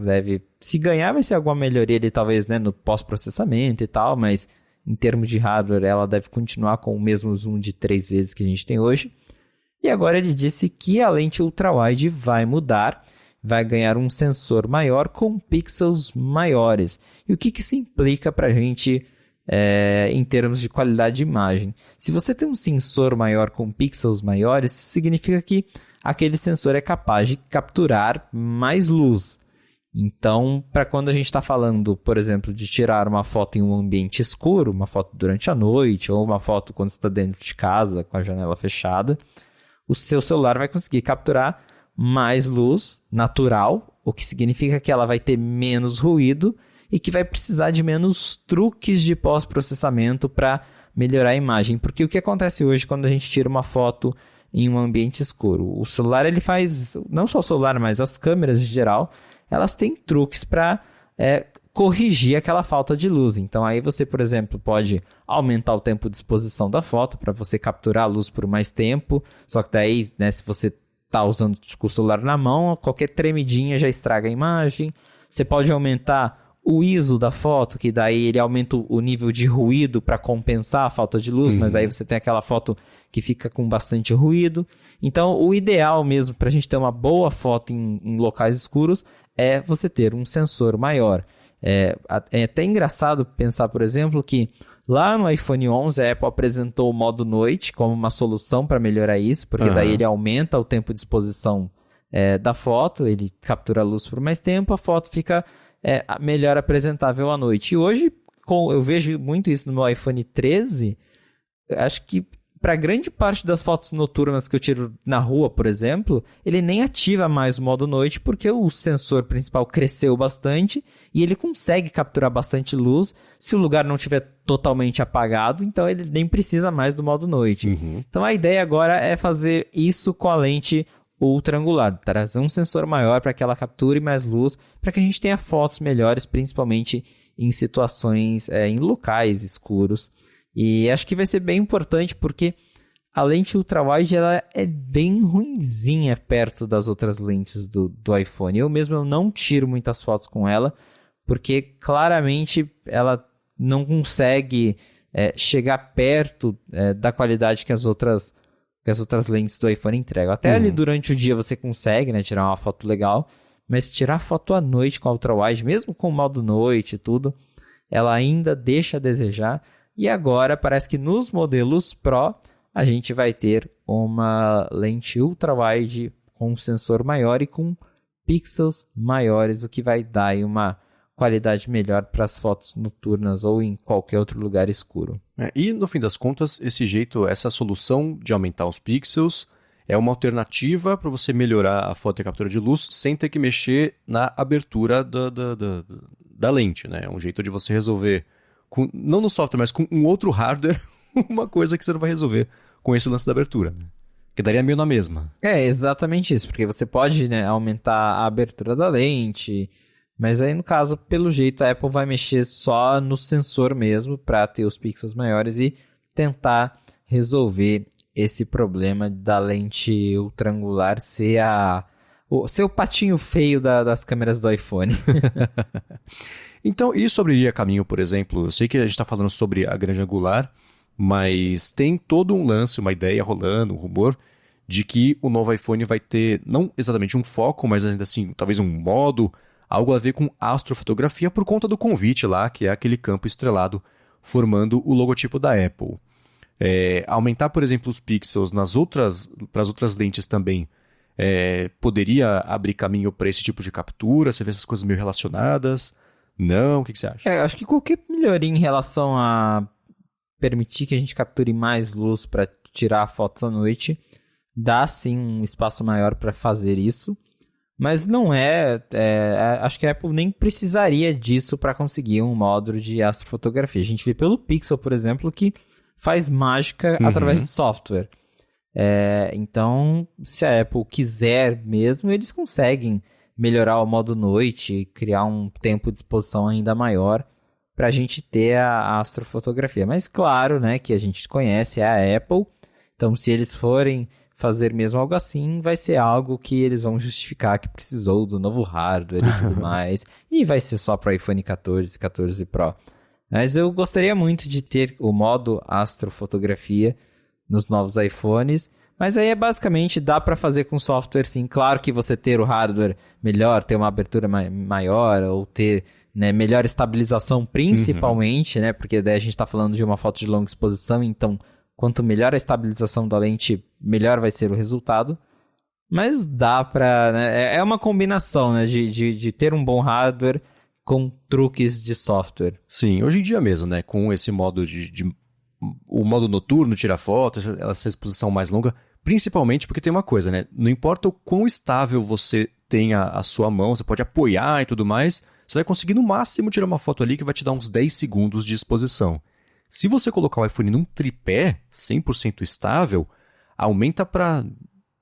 Se ganhar vai ser alguma melhoria ali, talvez, né, no pós-processamento e tal, mas em termos de hardware ela deve continuar com o mesmo zoom de 3 vezes que a gente tem hoje. E agora ele disse que a lente ultra-wide vai mudar, vai ganhar um sensor maior com pixels maiores. E o que isso implica para a gente em termos de qualidade de imagem? Se você tem um sensor maior com pixels maiores, isso significa que aquele sensor é capaz de capturar mais luz. Então, para quando a gente está falando, por exemplo, de tirar uma foto em um ambiente escuro, uma foto durante a noite, ou uma foto quando você está dentro de casa com a janela fechada, o seu celular vai conseguir capturar mais luz natural, o que significa que ela vai ter menos ruído e que vai precisar de menos truques de pós-processamento para melhorar a imagem. Porque o que acontece hoje quando a gente tira uma foto em um ambiente escuro? O celular ele faz, não só o celular, mas as câmeras em geral, elas têm truques para corrigir aquela falta de luz. Então aí você, por exemplo, pode aumentar o tempo de exposição da foto para você capturar a luz por mais tempo. Só que daí, né, se você está usando o celular na mão, qualquer tremidinha já estraga a imagem. Você pode aumentar o ISO da foto, que daí ele aumenta o nível de ruído para compensar a falta de luz, mas aí você tem aquela foto que fica com bastante ruído. Então, o ideal mesmo para a gente ter uma boa foto em locais escuros é você ter um sensor maior. É até engraçado pensar, por exemplo, que lá no iPhone 11 a Apple apresentou o modo noite como uma solução para melhorar isso, porque daí ele aumenta o tempo de exposição da foto, ele captura a luz por mais tempo, a foto fica melhor apresentável à noite. E hoje, eu vejo muito isso no meu iPhone 13, acho que para grande parte das fotos noturnas que eu tiro na rua, por exemplo, ele nem ativa mais o modo noite porque o sensor principal cresceu bastante e ele consegue capturar bastante luz se o lugar não estiver totalmente apagado, então ele nem precisa mais do modo noite. Então a ideia agora é fazer isso com a lente ultra angular, trazer um sensor maior para que ela capture mais luz, para que a gente tenha fotos melhores, principalmente em situações, em locais escuros. E acho que vai ser bem importante porque a lente ultra-wide ela é bem ruinzinha perto das outras lentes do iPhone. Eu mesmo não tiro muitas fotos com ela, porque claramente ela não consegue chegar perto da qualidade que as outras lentes do iPhone entregam. Até ali durante o dia você consegue, né, tirar uma foto legal, mas tirar foto à noite com a ultra-wide, mesmo com o modo noite e tudo, ela ainda deixa a desejar. E agora parece que nos modelos Pro a gente vai ter uma lente ultra-wide com um sensor maior e com pixels maiores, o que vai dar aí uma qualidade melhor para as fotos noturnas ou em qualquer outro lugar escuro. E no fim das contas, essa solução de aumentar os pixels é uma alternativa para você melhorar a foto e a captura de luz sem ter que mexer na abertura da lente, né? É um jeito de você resolver, não no software, mas com um outro hardware, uma coisa que você não vai resolver com esse lance da abertura, né? Que daria meio na mesma. É exatamente isso, porque você pode, né, aumentar a abertura da lente, mas aí no caso, pelo jeito, a Apple vai mexer só no sensor mesmo para ter os pixels maiores e tentar resolver esse problema da lente ultra-angular ser o patinho feio das câmeras do iPhone. Então, isso abriria caminho, por exemplo, eu sei que a gente está falando sobre a grande angular, mas tem todo um lance, uma ideia rolando, um rumor, de que o novo iPhone vai ter, não exatamente um foco, mas ainda assim, talvez um modo algo a ver com astrofotografia por conta do convite lá, que é aquele campo estrelado formando o logotipo da Apple. Aumentar, por exemplo, os pixels para as outras lentes também poderia abrir caminho para esse tipo de captura? Você vê essas coisas meio relacionadas? Não? O que você acha? Acho que qualquer melhoria em relação a permitir que a gente capture mais luz para tirar fotos à noite dá sim um espaço maior para fazer isso. Mas não acho que a Apple nem precisaria disso para conseguir um módulo de astrofotografia. A gente vê pelo Pixel, por exemplo, que faz mágica através de software. Então, se a Apple quiser mesmo, eles conseguem melhorar o modo noite e criar um tempo de exposição ainda maior para a gente ter a astrofotografia. Mas claro, né, que a gente conhece é a Apple. Então, se eles forem fazer mesmo algo assim, vai ser algo que eles vão justificar que precisou do novo hardware e tudo mais. E vai ser só para iPhone 14 e 14 Pro. Mas eu gostaria muito de ter o modo astrofotografia nos novos iPhones. Mas aí basicamente dá para fazer com software sim. Claro que você ter o hardware melhor, ter uma abertura maior ou ter, né, melhor estabilização principalmente, né? Porque daí a gente está falando de uma foto de longa exposição, então quanto melhor a estabilização da lente, melhor vai ser o resultado. Mas dá para... Né, é uma combinação, né, de ter um bom hardware com truques de software. Sim, hoje em dia mesmo, né? Com esse modo o modo noturno, tirar fotos, essa exposição mais longa, principalmente porque tem uma coisa, né? Não importa o quão estável você tenha a sua mão, você pode apoiar e tudo mais, você vai conseguir no máximo tirar uma foto ali que vai te dar uns 10 segundos de exposição. Se você colocar o iPhone num tripé 100% estável, aumenta para...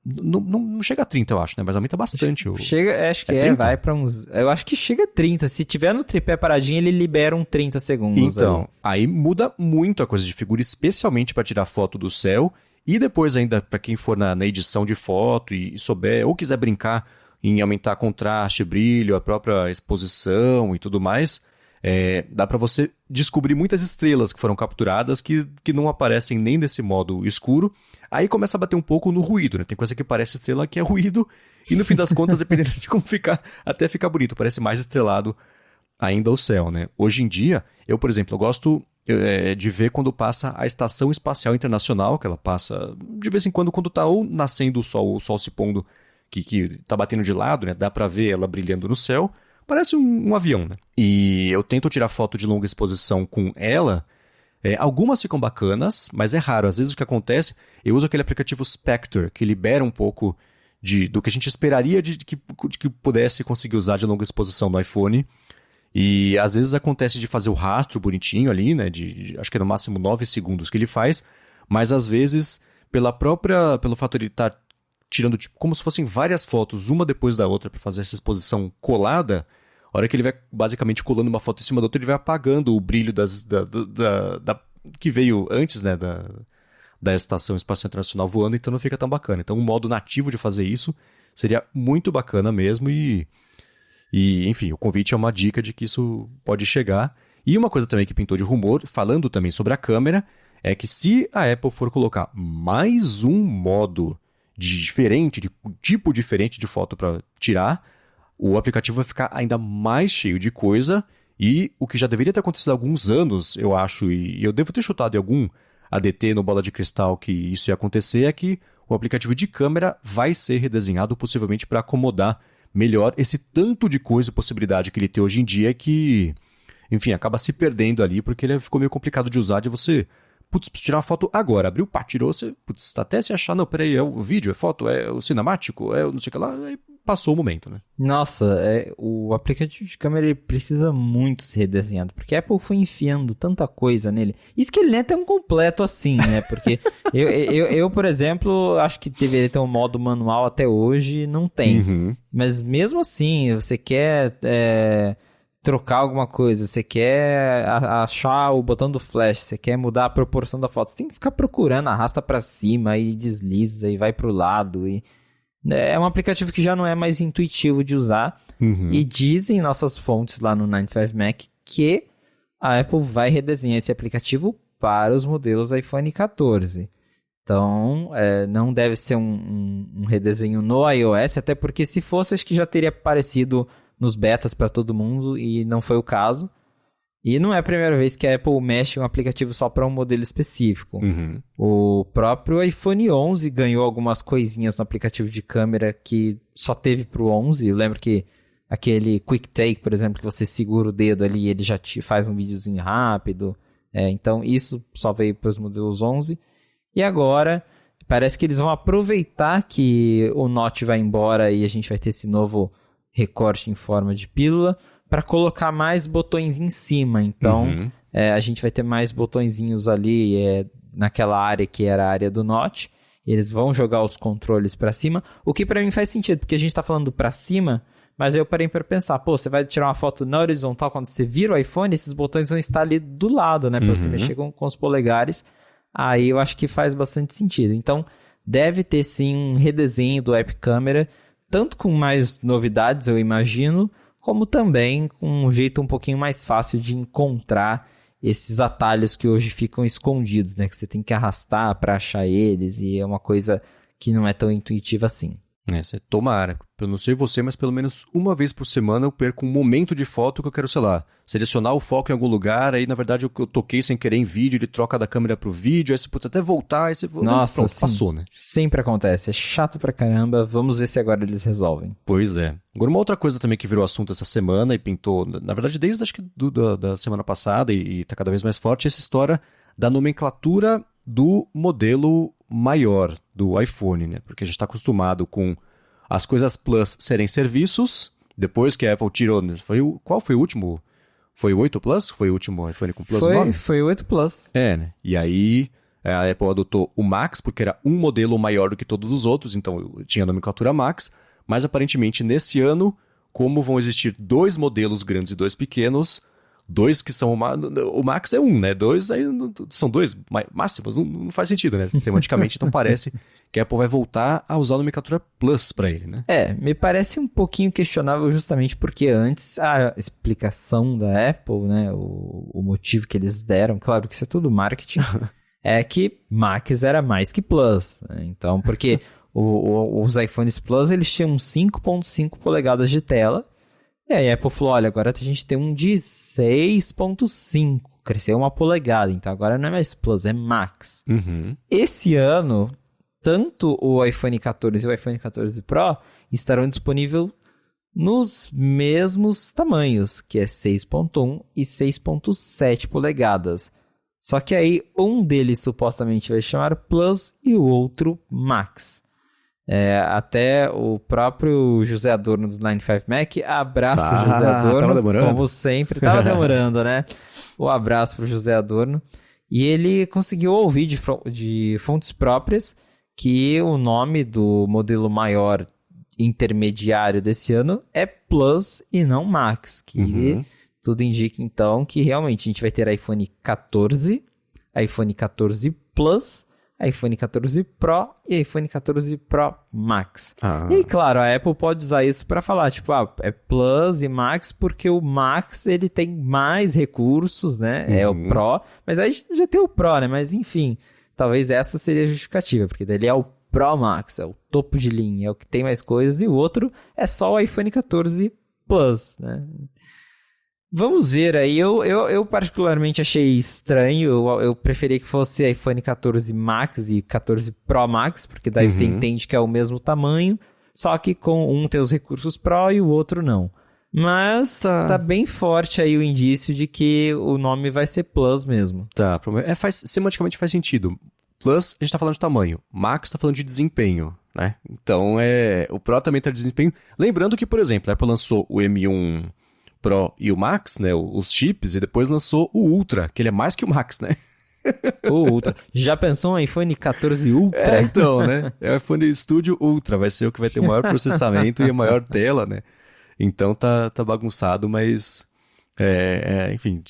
Não chega a 30, eu acho, né? Mas aumenta bastante. Acho que vai para uns... Eu acho que chega a 30. Se tiver no tripé paradinho, ele libera um 30 segundos. Então, aí muda muito a coisa de figura, especialmente para tirar foto do céu. E depois ainda, para quem for na edição de foto e souber, ou quiser brincar em aumentar contraste, brilho, a própria exposição e tudo mais... dá para você descobrir muitas estrelas que foram capturadas que não aparecem nem nesse modo escuro. Aí começa a bater um pouco no ruído, né? Tem coisa que parece estrela que é ruído e no fim das contas, dependendo de como ficar, até fica bonito. Parece mais estrelado ainda o céu, né? Hoje em dia, eu, por exemplo, eu gosto de ver quando passa a Estação Espacial Internacional, que ela passa de vez em quando tá ou nascendo o sol se pondo, que tá batendo de lado, né? Dá para ver ela brilhando no céu. Parece um avião, né? E eu tento tirar foto de longa exposição com ela. Algumas ficam bacanas, mas é raro. Às vezes o que acontece, eu uso aquele aplicativo Spectre, que libera um pouco do que a gente esperaria de que pudesse conseguir usar de longa exposição no iPhone. E às vezes acontece de fazer o rastro bonitinho ali, né? Acho que é no máximo 9 segundos que ele faz. Mas às vezes, pelo fato de ele estar tirando como se fossem várias fotos, uma depois da outra, para fazer essa exposição colada, a hora que ele vai basicamente colando uma foto em cima da outra, ele vai apagando o brilho que veio antes, né, da Estação Espacial Internacional voando, então não fica tão bacana. Então, um modo nativo de fazer isso seria muito bacana mesmo e enfim, o convite é uma dica de que isso pode chegar. E uma coisa também que pintou de rumor, falando também sobre a câmera, é que se a Apple for colocar mais um modo de tipo diferente de foto para tirar, o aplicativo vai ficar ainda mais cheio de coisa, e o que já deveria ter acontecido há alguns anos, eu acho, e eu devo ter chutado em algum ADT no Bola de Cristal que isso ia acontecer, é que o aplicativo de câmera vai ser redesenhado possivelmente para acomodar melhor esse tanto de coisa e possibilidade que ele tem hoje em dia que, enfim, acaba se perdendo ali, porque ele ficou meio complicado de usar, de você... tirar uma foto agora, abriu, tirou, você, até se achar, não, peraí, é o vídeo, é foto, é o cinemático, é o não sei o que lá, aí passou o momento, né? Nossa, o aplicativo de câmera ele precisa muito ser redesenhado, porque a Apple foi enfiando tanta coisa nele. Isso que ele nem é tão completo assim, né? Porque eu, por exemplo, acho que deveria ter um modo manual até hoje, e não tem. Uhum. Mas mesmo assim, você quer... trocar alguma coisa, você quer achar o botão do flash, você quer mudar a proporção da foto, você tem que ficar procurando, arrasta pra cima e desliza e vai pro lado. É um aplicativo que já não é mais intuitivo de usar. Uhum. E dizem nossas fontes lá no 95Mac que a Apple vai redesenhar esse aplicativo para os modelos iPhone 14. Então, não deve ser um redesenho no iOS, até porque se fosse, acho que já teria aparecido nos betas para todo mundo e não foi o caso. E não é a primeira vez que a Apple mexe um aplicativo só para um modelo específico. Uhum. O próprio iPhone 11 ganhou algumas coisinhas no aplicativo de câmera que só teve para o 11. Eu lembro que aquele Quick Take, por exemplo, que você segura o dedo ali e ele já te faz um videozinho rápido. Então isso só veio para os modelos 11. E agora parece que eles vão aproveitar que o Note vai embora e a gente vai ter esse novo recorte em forma de pílula para colocar mais botões em cima. Então, a gente vai ter mais botõezinhos ali naquela área que era a área do Note. Eles vão jogar os controles para cima, o que para mim faz sentido, porque a gente está falando para cima, mas aí eu parei para pensar, você vai tirar uma foto na horizontal, quando você vira o iPhone, esses botões vão estar ali do lado, né, para você mexer com os polegares. Aí eu acho que faz bastante sentido. Então, deve ter sim um redesenho do App Camera, tanto com mais novidades, eu imagino, como também com um jeito um pouquinho mais fácil de encontrar esses atalhos que hoje ficam escondidos, né? Que você tem que arrastar para achar eles e é uma coisa que não é tão intuitiva assim. Você tomara. Eu não sei você, mas pelo menos uma vez por semana eu perco um momento de foto que eu quero, sei lá, selecionar o foco em algum lugar, aí na verdade eu toquei sem querer em vídeo, ele troca da câmera pro vídeo, aí você pode até voltar, aí você... Nossa, pronto, sim, passou, né? sempre acontece, é chato pra caramba, vamos ver se agora eles resolvem. Pois é. Agora uma outra coisa também que virou assunto essa semana e pintou, na verdade desde acho que da semana passada e tá cada vez mais forte, essa história da nomenclatura do modelo maior do iPhone, né? Porque a gente está acostumado com as coisas Plus serem serviços, depois que a Apple tirou... Qual foi o último? Foi o 8 Plus? Foi o último iPhone com Plus 9? Foi o 8 Plus. Né? E aí a Apple adotou o Max, porque era um modelo maior do que todos os outros, então tinha a nomenclatura Max, mas aparentemente nesse ano, como vão existir 2 modelos grandes e 2 pequenos... 2 que são... O Max é 1, né? 2 aí são 2 máximos. Não faz sentido, né? Semanticamente, então parece que a Apple vai voltar a usar a nomenclatura Plus para ele, né? Me parece um pouquinho questionável justamente porque antes a explicação da Apple, né? O motivo que eles deram, claro que isso é tudo marketing, é que Max era mais que Plus, né? Então, porque os iPhones Plus, eles tinham 5.5 polegadas de tela. E aí a Apple falou, olha, agora a gente tem um de 6.5, cresceu 1 polegada, então agora não é mais Plus, é Max. Esse ano, tanto o iPhone 14 e o iPhone 14 Pro estarão disponíveis nos mesmos tamanhos, que é 6.1 e 6.7 polegadas. Só que aí um deles supostamente vai chamar Plus e o outro Max. Até o próprio José Adorno do 95Mac, abraço José Adorno, tava demorando. como sempre, tava demorando, né? O abraço pro José Adorno. E ele conseguiu ouvir de fontes próprias que o nome do modelo maior intermediário desse ano é Plus e não Max, que tudo indica então que realmente a gente vai ter iPhone 14, iPhone 14 Plus, iPhone 14 Pro e iPhone 14 Pro Max. E aí, claro, a Apple pode usar isso para falar, tipo, é Plus e Max porque o Max, ele tem mais recursos, né? É o Pro, mas aí já tem o Pro, né? Mas, enfim, talvez essa seria a justificativa, porque daí é o Pro Max, é o topo de linha, é o que tem mais coisas, e o outro é só o iPhone 14 Plus, né? Vamos ver aí, eu particularmente achei estranho, eu preferia que fosse iPhone 14 Max e 14 Pro Max, porque daí você entende que é o mesmo tamanho, só que com um tem os recursos Pro e o outro não. Mas tá bem forte aí o indício de que o nome vai ser Plus mesmo. Semanticamente faz sentido. Plus, a gente tá falando de tamanho. Max tá falando de desempenho, né? Então, o Pro também tá de desempenho. Lembrando que, por exemplo, a Apple lançou o M1... Pro e o Max, né, os chips, e depois lançou o Ultra, que ele é mais que o Max, né? O Ultra. Já pensou um iPhone 14 Ultra? Então, né? É o iPhone Studio Ultra, vai ser o que vai ter o maior processamento e a maior tela, né? Então tá bagunçado, mas... enfim,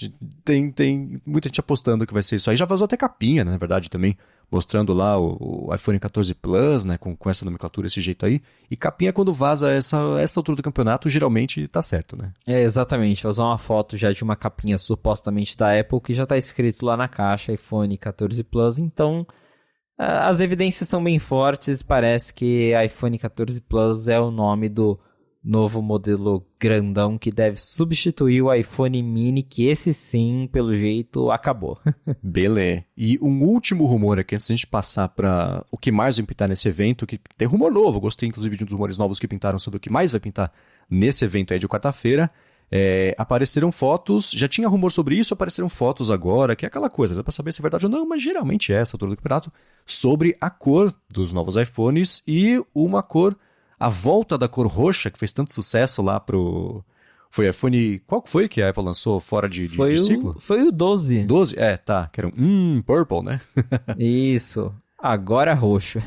tem muita gente apostando que vai ser isso aí. Já vazou até capinha, né, na verdade, também, mostrando lá o iPhone 14 Plus, né, com essa nomenclatura, esse jeito aí. E capinha, quando vaza essa altura do campeonato, geralmente tá certo, né? Exatamente. Vou usar uma foto já de uma capinha supostamente da Apple, que já tá escrito lá na caixa, iPhone 14 Plus. Então, as evidências são bem fortes. Parece que iPhone 14 Plus é o nome do novo modelo grandão que deve substituir o iPhone mini, que esse sim, pelo jeito, acabou. Beleza. E um último rumor aqui, antes de a gente passar para o que mais vai pintar nesse evento, que tem rumor novo, gostei inclusive de um dos rumores novos que pintaram sobre o que mais vai pintar nesse evento aí de quarta-feira. Apareceram fotos, já tinha rumor sobre isso, apareceram fotos agora, que é aquela coisa, dá pra saber se é verdade ou não, mas geralmente é essa altura do campeonato, sobre a cor dos novos iPhones e uma cor, a volta da cor roxa, que fez tanto sucesso lá pro... Foi iPhone... Qual foi que a Apple lançou fora de ciclo? Foi o 12. 12? Tá, que era purple, né? Isso. Agora roxo.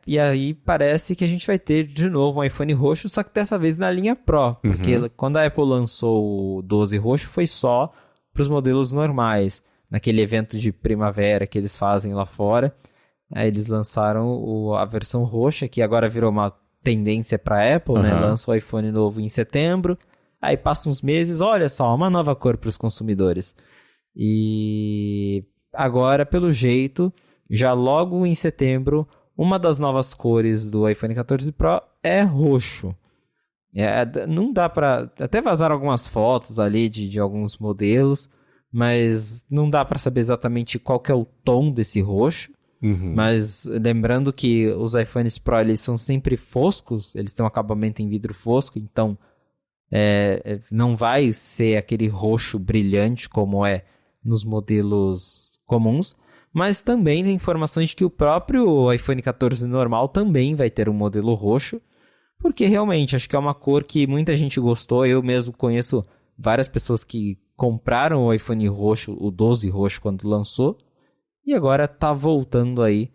E aí parece que a gente vai ter de novo um iPhone roxo, só que dessa vez na linha Pro. Porque quando a Apple lançou o 12 roxo, foi só para os modelos normais. Naquele evento de primavera que eles fazem lá fora. Aí eles lançaram a versão roxa, que agora virou uma tendência para a Apple, né? Lança o iPhone novo em setembro. Aí passa uns meses, olha só, uma nova cor para os consumidores. E... agora, pelo jeito, já logo em setembro, uma das novas cores do iPhone 14 Pro é roxo. Não dá pra... até vazaram algumas fotos ali de alguns modelos, mas não dá pra saber exatamente qual que é o tom desse roxo. Mas lembrando que os iPhones Pro eles são sempre foscos, eles têm um acabamento em vidro fosco, então não vai ser aquele roxo brilhante como é nos modelos comuns, mas também tem informações de que o próprio iPhone 14 normal também vai ter um modelo roxo, porque realmente acho que é uma cor que muita gente gostou. Eu mesmo conheço várias pessoas que compraram o iPhone roxo, o 12 roxo, quando lançou, e agora tá voltando aí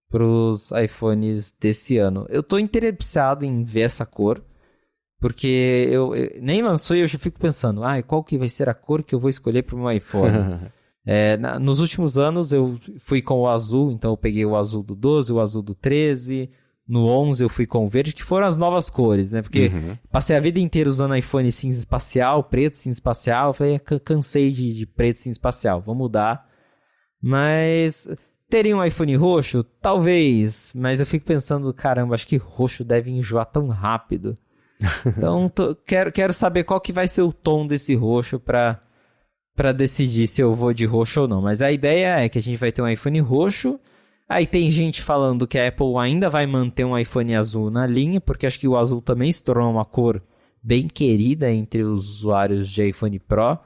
pros iPhones desse ano. Eu tô interessado em ver essa cor, porque eu nem lançou e eu já fico pensando, qual que vai ser a cor que eu vou escolher para o meu iPhone? Nos últimos anos eu fui com o azul, então eu peguei o azul do 12, o azul do 13, no 11 eu fui com o verde, que foram as novas cores, né? Porque passei a vida inteira usando iPhone cinza espacial, preto cinza espacial, falei, cansei de preto cinza espacial, vou mudar. Mas teria um iPhone roxo? Talvez, mas eu fico pensando, caramba, acho que roxo deve enjoar tão rápido. Então quero saber qual que vai ser o tom desse roxo para decidir se eu vou de roxo ou não. Mas a ideia é que a gente vai ter um iPhone roxo. Aí tem gente falando que a Apple ainda vai manter um iPhone azul na linha, porque acho que o azul também se tornou uma cor bem querida entre os usuários de iPhone Pro.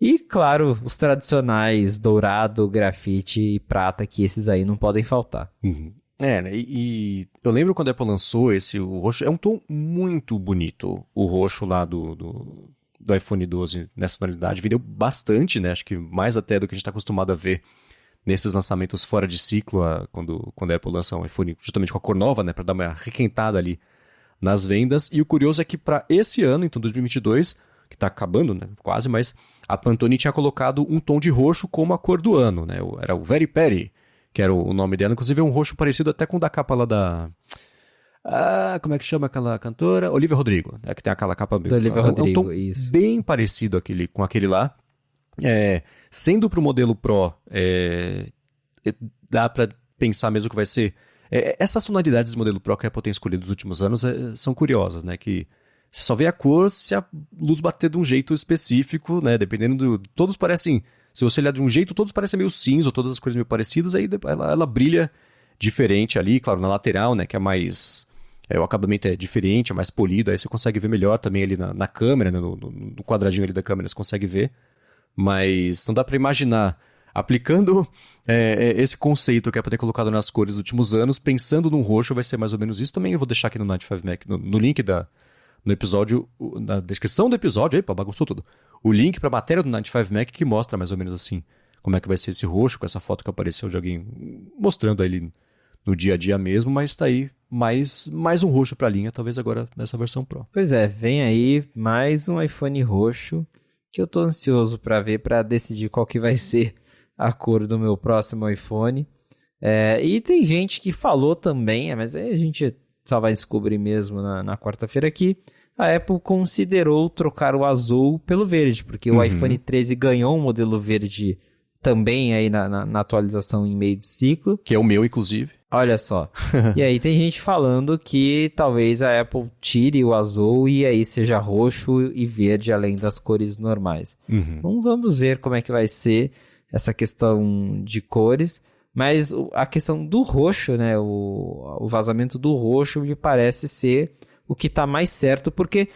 E, claro, os tradicionais dourado, grafite e prata, que esses aí não podem faltar. Né? E eu lembro quando a Apple lançou o roxo, é um tom muito bonito, o roxo lá do iPhone 12 nessa tonalidade. Vendeu bastante, né? Acho que mais até do que a gente está acostumado a ver nesses lançamentos fora de ciclo, quando a Apple lança um iPhone justamente com a cor nova, né? Para dar uma requentada ali nas vendas. E o curioso é que para esse ano, então 2022, que está acabando, né? Quase, mas a Pantone tinha colocado um tom de roxo como a cor do ano, né? Era o Very Petty, que era o nome dela. Inclusive é um roxo parecido até com o da capa lá da... como é que chama aquela cantora? Olivia Rodrigo, que tem aquela capa... Do Olivia Rodrigo, um tom isso. Bem parecido com aquele lá. Sendo pro modelo Pro, dá para pensar mesmo que vai ser... essas tonalidades do modelo Pro que a Apple tem escolhido nos últimos anos são curiosas, né? Que você só vê a cor se a luz bater de um jeito específico, né? Dependendo do... Todos parecem... Se você olhar de um jeito, todos parecem meio cinza, ou todas as cores meio parecidas, aí ela brilha diferente ali, claro, na lateral, né? Que é mais... o acabamento é diferente, é mais polido, aí você consegue ver melhor também ali na câmera, né? No quadradinho ali da câmera você consegue ver. Mas não dá para imaginar, aplicando esse conceito que é para ter colocado nas cores dos últimos anos, pensando num roxo, vai ser mais ou menos isso. Também eu vou deixar aqui no 95Mac, no link no episódio, na descrição do episódio, epa, bagunçou tudo. O link para a matéria do 95Mac que mostra mais ou menos assim como é que vai ser esse roxo, com essa foto que apareceu de alguém mostrando ele no dia a dia mesmo, mas tá aí mais um roxo para a linha, talvez agora nessa versão Pro. Pois é, vem aí mais um iPhone roxo que eu tô ansioso para ver, para decidir qual que vai ser a cor do meu próximo iPhone. E tem gente que falou também, mas aí a gente só vai descobrir mesmo na quarta-feira aqui, a Apple considerou trocar o azul pelo verde, porque o iPhone 13 ganhou um modelo verde também aí na atualização em meio de ciclo. Que é o meu, inclusive. Olha só. E aí tem gente falando que talvez a Apple tire o azul e aí seja roxo e verde além das cores normais. Então vamos ver como é que vai ser essa questão de cores. Mas a questão do roxo, né? O vazamento do roxo me parece ser o que está mais certo, porque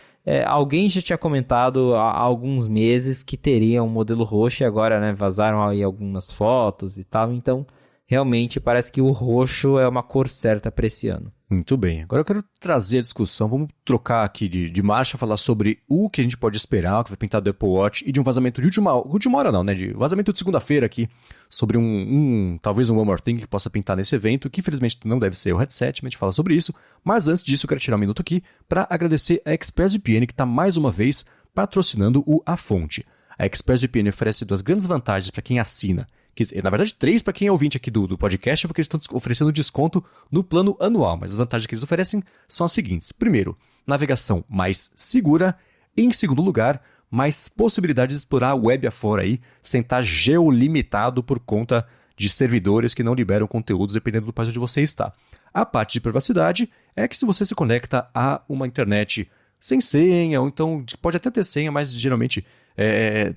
alguém já tinha comentado há alguns meses que teria um modelo roxo e agora, né, vazaram aí algumas fotos e tal. Então, realmente parece que o roxo é uma cor certa para esse ano. Muito bem. Agora eu quero trazer a discussão, vamos trocar aqui de marcha, falar sobre o que a gente pode esperar, o que vai pintar do Apple Watch, e de um vazamento de última hora não, né? De vazamento de segunda-feira aqui, sobre talvez um One More Thing que possa pintar nesse evento, que infelizmente não deve ser o headset, mas a gente fala sobre isso. Mas antes disso, eu quero tirar um minuto aqui para agradecer a ExpressVPN, que está mais uma vez patrocinando A Fonte. A ExpressVPN oferece duas grandes vantagens para quem assina. Na verdade, 3 para quem é ouvinte aqui do podcast, porque eles estão oferecendo desconto no plano anual. Mas as vantagens que eles oferecem são as seguintes. Primeiro, navegação mais segura. Em segundo lugar, mais possibilidade de explorar a web afora aí, sem estar geolimitado por conta de servidores que não liberam conteúdos dependendo do país onde você está. A parte de privacidade é que se você se conecta a uma internet sem senha, ou então pode até ter senha, mas geralmente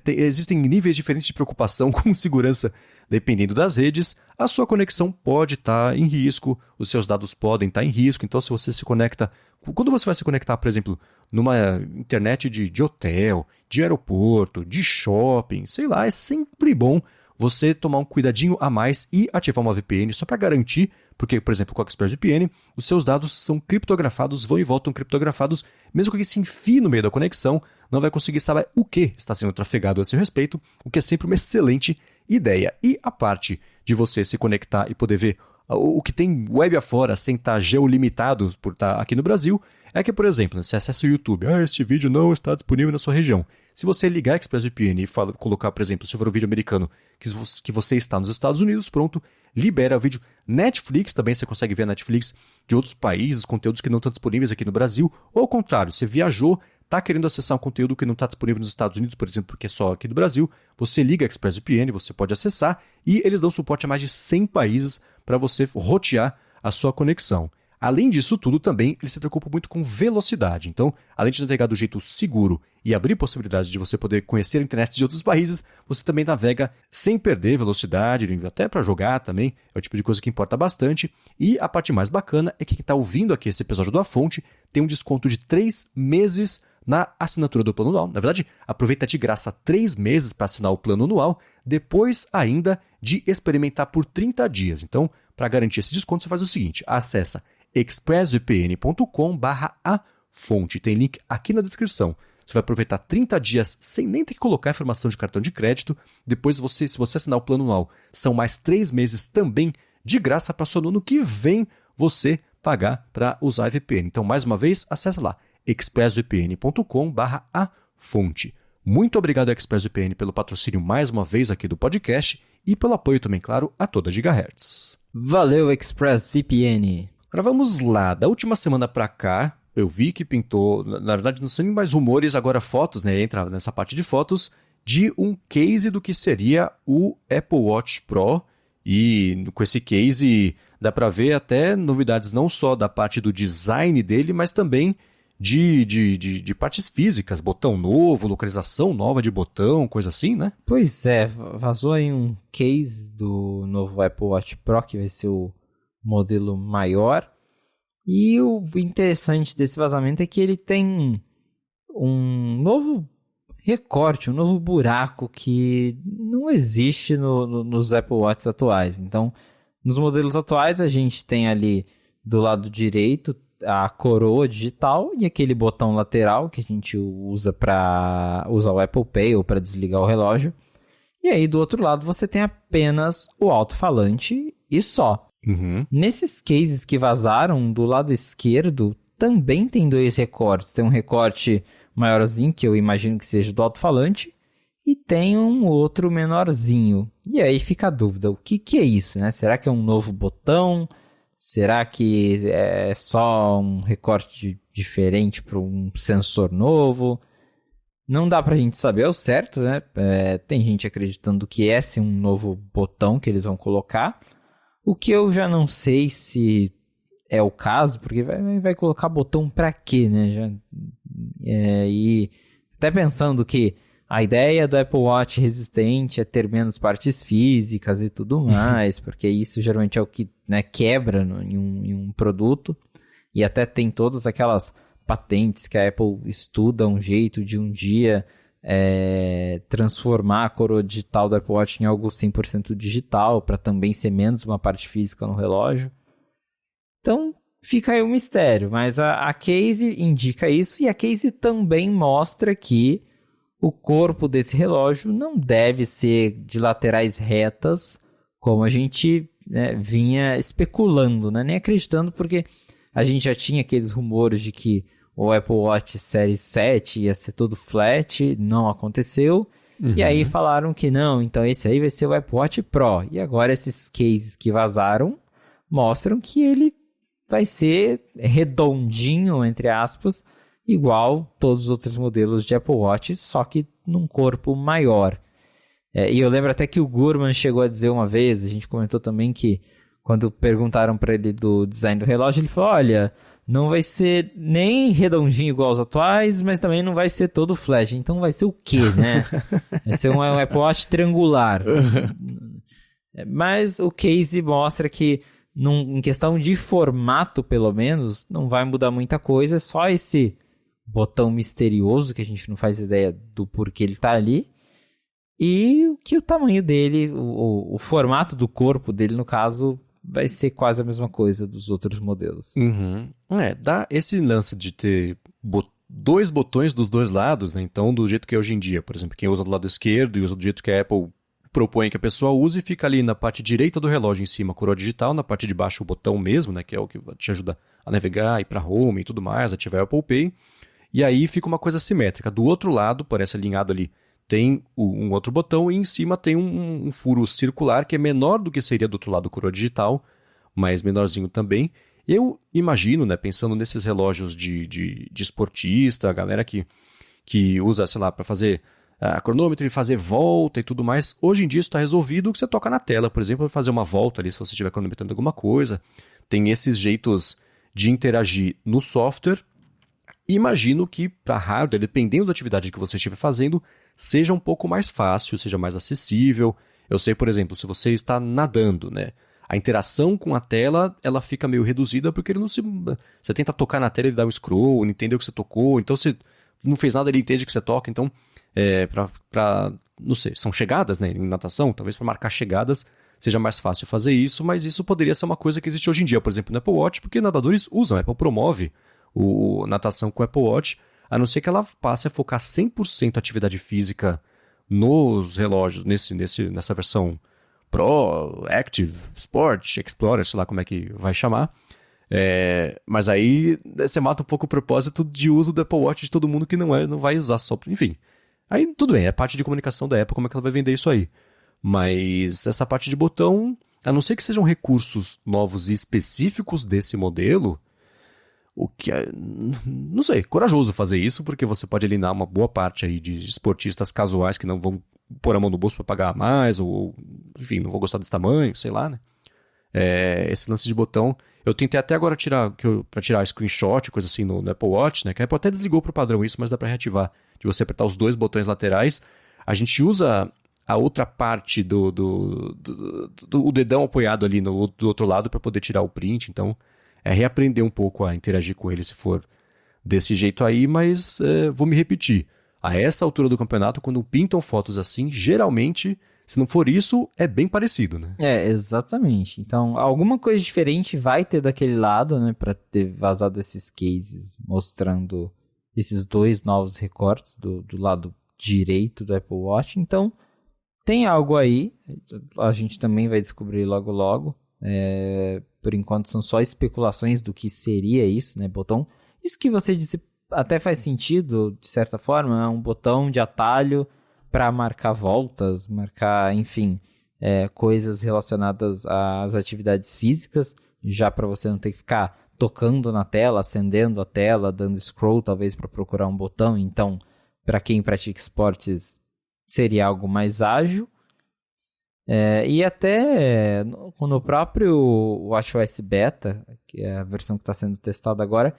existem níveis diferentes de preocupação com segurança dependendo das redes. A sua conexão pode estar em risco, os seus dados podem estar em risco. Então, se você se conecta... Quando você vai se conectar, por exemplo, numa internet de hotel, de aeroporto, de shopping, sei lá, é sempre bom você tomar um cuidadinho a mais e ativar uma VPN só para garantir, porque, por exemplo, com a ExpressVPN, os seus dados são criptografados, vão e voltam criptografados, mesmo que alguém se enfie no meio da conexão, não vai conseguir saber o que está sendo trafegado a seu respeito, o que é sempre uma excelente ideia. E a parte de você se conectar e poder ver o que tem web afora sem estar geolimitado por estar aqui no Brasil, é que, por exemplo, você acessa o YouTube, este vídeo não está disponível na sua região. Se você ligar a ExpressVPN e colocar, por exemplo, se for um vídeo americano que você está nos Estados Unidos, pronto, libera o vídeo. Netflix também, você consegue ver a Netflix de outros países, conteúdos que não estão disponíveis aqui no Brasil. Ou ao contrário, você viajou, está querendo acessar um conteúdo que não está disponível nos Estados Unidos, por exemplo, porque é só aqui do Brasil, você liga a ExpressVPN, você pode acessar e eles dão suporte a mais de 100 países para você rotear a sua conexão. Além disso tudo, também eles se preocupam muito com velocidade. Então, além de navegar do jeito seguro e abrir possibilidades de você poder conhecer a internet de outros países, você também navega sem perder velocidade, até para jogar também, é o tipo de coisa que importa bastante. E a parte mais bacana é que quem está ouvindo aqui esse episódio do A Fonte tem um desconto de 3 meses na assinatura do plano anual. Na verdade, aproveita de graça 3 meses para assinar o plano anual, depois ainda de experimentar por 30 dias. Então, para garantir esse desconto, você faz o seguinte, acessa expressvpn.com/afonte. Tem link aqui na descrição. Você vai aproveitar 30 dias sem nem ter que colocar informação de cartão de crédito. Depois, se você assinar o plano anual, são mais 3 meses também de graça para só no ano que vem você pagar para usar a VPN. Então, mais uma vez, acessa lá, expressvpn.com/afonte. Muito obrigado, ExpressVPN, pelo patrocínio mais uma vez aqui do podcast e pelo apoio também, claro, a toda Gigahertz. Valeu, ExpressVPN! Agora vamos lá, da última semana para cá, eu vi que pintou, na verdade não são nem mais rumores, agora fotos, né, entra nessa parte de fotos, de um case do que seria o Apple Watch Pro, e com esse case dá para ver até novidades não só da parte do design dele, mas também de partes físicas, botão novo, localização nova de botão, coisa assim, né? Pois é, vazou aí um case do novo Apple Watch Pro, que vai ser o modelo maior. E o interessante desse vazamento é que ele tem um novo recorte, um novo buraco que não existe nos Apple Watches atuais. Então, nos modelos atuais, a gente tem ali do lado direito a coroa digital e aquele botão lateral que a gente usa para usar o Apple Pay ou para desligar o relógio. E aí, do outro lado, você tem apenas o alto-falante e só. Nesses cases que vazaram, do lado esquerdo, também tem 2 recortes. Tem um recorte maiorzinho, que eu imagino que seja do alto-falante, e tem um outro menorzinho. E aí fica a dúvida, o que é isso, né? Será que é um novo botão? Será que é só um recorte diferente para um sensor novo? Não dá pra gente saber ao certo, né? Tem gente acreditando que esse é um novo botão que eles vão colocar. O que eu já não sei se é o caso, porque vai colocar botão pra quê, né? E até pensando que a ideia do Apple Watch resistente é ter menos partes físicas e tudo mais, porque isso geralmente é o que, né, quebra em um produto. E até tem todas aquelas patentes que a Apple estuda um jeito de um dia transformar a coroa digital do Apple Watch em algo 100% digital, para também ser menos uma parte física no relógio. Então, fica aí o mistério, mas a case indica isso, e a case também mostra que o corpo desse relógio não deve ser de laterais retas, como a gente, né, vinha especulando, né? Nem acreditando, porque a gente já tinha aqueles rumores de que o Apple Watch Série 7 ia ser todo flat, não aconteceu. E aí falaram que não, então esse aí vai ser o Apple Watch Pro. E agora esses cases que vazaram mostram que ele vai ser redondinho, entre aspas, igual todos os outros modelos de Apple Watch, só que num corpo maior. E eu lembro até que o Gurman chegou a dizer uma vez, a gente comentou também que quando perguntaram para ele do design do relógio, ele falou, olha, não vai ser nem redondinho igual aos atuais, mas também não vai ser todo flash. Então vai ser o quê, né? Vai ser um Apple Watch triangular. Mas o case mostra que em questão de formato, pelo menos, não vai mudar muita coisa, só esse botão misterioso, que a gente não faz ideia do porquê ele tá ali, e que o tamanho dele, o formato do corpo dele, no caso, vai ser quase a mesma coisa dos outros modelos. Dá esse lance de ter dois botões dos dois lados, né? Então, do jeito que é hoje em dia, por exemplo, quem usa do lado esquerdo e usa do jeito que a Apple propõe que a pessoa use, fica ali na parte direita do relógio em cima a coroa digital, na parte de baixo o botão mesmo, né, que é o que te ajuda a navegar, ir para home e tudo mais, ativar o Apple Pay, e aí fica uma coisa simétrica. Do outro lado, parece alinhado ali, tem um outro botão e em cima tem um furo circular que é menor do que seria do outro lado coroa digital, mas menorzinho também. Eu imagino, né, pensando nesses relógios de esportista, a galera que usa, sei lá, para fazer cronômetro e fazer volta e tudo mais. Hoje em dia isso está resolvido, que você toca na tela, por exemplo, para fazer uma volta ali se você estiver cronometrando alguma coisa. Tem esses jeitos de interagir no software. Imagino que para hardware, dependendo da atividade que você estiver fazendo, seja um pouco mais fácil, seja mais acessível. Eu sei, por exemplo, se você está nadando, né? A interação com a tela, ela fica meio reduzida porque ele não se... Você tenta tocar na tela, ele dá um scroll, não entendeu que você tocou, então você não fez nada, ele entende que você toca, então não sei, são chegadas, né, em natação, talvez para marcar chegadas seja mais fácil fazer isso, mas isso poderia ser uma coisa que existe hoje em dia, por exemplo, no Apple Watch, porque nadadores usam, a Apple promove natação com o Apple Watch, a não ser que ela passe a focar 100% atividade física nos relógios, nessa versão Pro, Active, Sport, Explorer, sei lá como é que vai chamar. Mas aí você mata um pouco o propósito de uso do Apple Watch de todo mundo que não vai usar só... Enfim, aí tudo bem, é parte de comunicação da Apple, como é que ela vai vender isso aí. Mas essa parte de botão, a não ser que sejam recursos novos e específicos desse modelo, o que é, não sei, corajoso fazer isso, porque você pode eliminar uma boa parte aí de esportistas casuais que não vão pôr a mão no bolso para pagar mais, ou enfim, não vou gostar desse tamanho, sei lá, né? Esse lance de botão, eu tentei até agora para tirar screenshot, coisa assim no Apple Watch, né? Que a Apple até desligou pro padrão isso, mas dá para reativar, de você apertar os dois botões laterais. A gente usa a outra parte do dedão apoiado ali do outro lado para poder tirar o print, então reaprender um pouco a interagir com ele se for desse jeito aí, mas vou me repetir. A essa altura do campeonato, quando pintam fotos assim, geralmente, se não for isso, é bem parecido, né? Exatamente. Então, alguma coisa diferente vai ter daquele lado, né? Pra ter vazado esses cases mostrando esses dois novos recortes do lado direito do Apple Watch. Então, tem algo aí. A gente também vai descobrir logo logo. Por enquanto, são só especulações do que seria isso, né? Botão. Isso que você disse até faz sentido, de certa forma. É um botão de atalho para marcar voltas, marcar, enfim, coisas relacionadas às atividades físicas, já para você não ter que ficar tocando na tela, acendendo a tela, dando scroll talvez para procurar um botão. Então, para quem pratica esportes, seria algo mais ágil. E até no próprio WatchOS Beta, que é a versão que está sendo testada agora,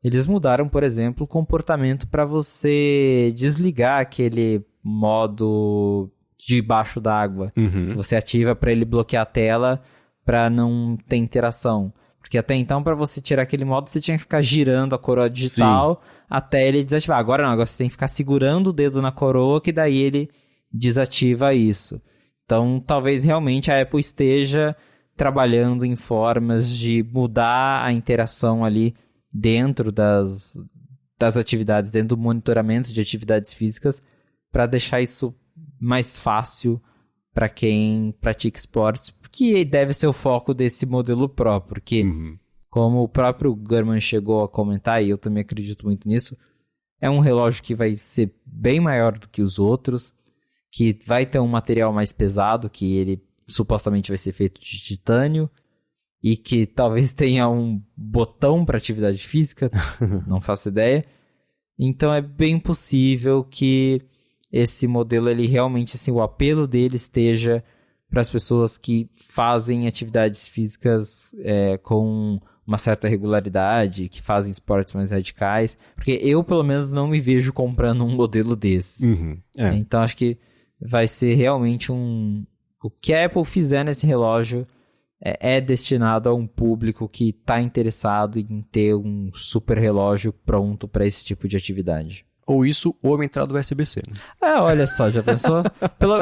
eles mudaram, por exemplo, o comportamento para você desligar aquele modo debaixo d'água. Que você ativa para ele bloquear a tela para não ter interação. Porque até então, para você tirar aquele modo, você tinha que ficar girando a coroa digital até ele desativar. Agora não, agora você tem que ficar segurando o dedo na coroa, que daí ele desativa isso. Então, talvez realmente a Apple esteja trabalhando em formas de mudar a interação ali dentro das atividades, dentro do monitoramento de atividades físicas, para deixar isso mais fácil para quem pratica esportes, que deve ser o foco desse modelo Pro, porque, como o próprio Gurman chegou a comentar, e eu também acredito muito nisso, é um relógio que vai ser bem maior do que os outros, que vai ter um material mais pesado, que ele supostamente vai ser feito de titânio, e que talvez tenha um botão para atividade física, não faço ideia. Então é bem possível que esse modelo, ele realmente, assim, o apelo dele esteja para as pessoas que fazem atividades físicas com uma certa regularidade, que fazem esportes mais radicais, porque eu, pelo menos, não me vejo comprando um modelo desses. Então acho que vai ser realmente o que a Apple fizer nesse relógio é destinado a um público que está interessado em ter um super relógio pronto para esse tipo de atividade. Ou isso, ou uma entrada USB-C. Né? Olha só, já pensou?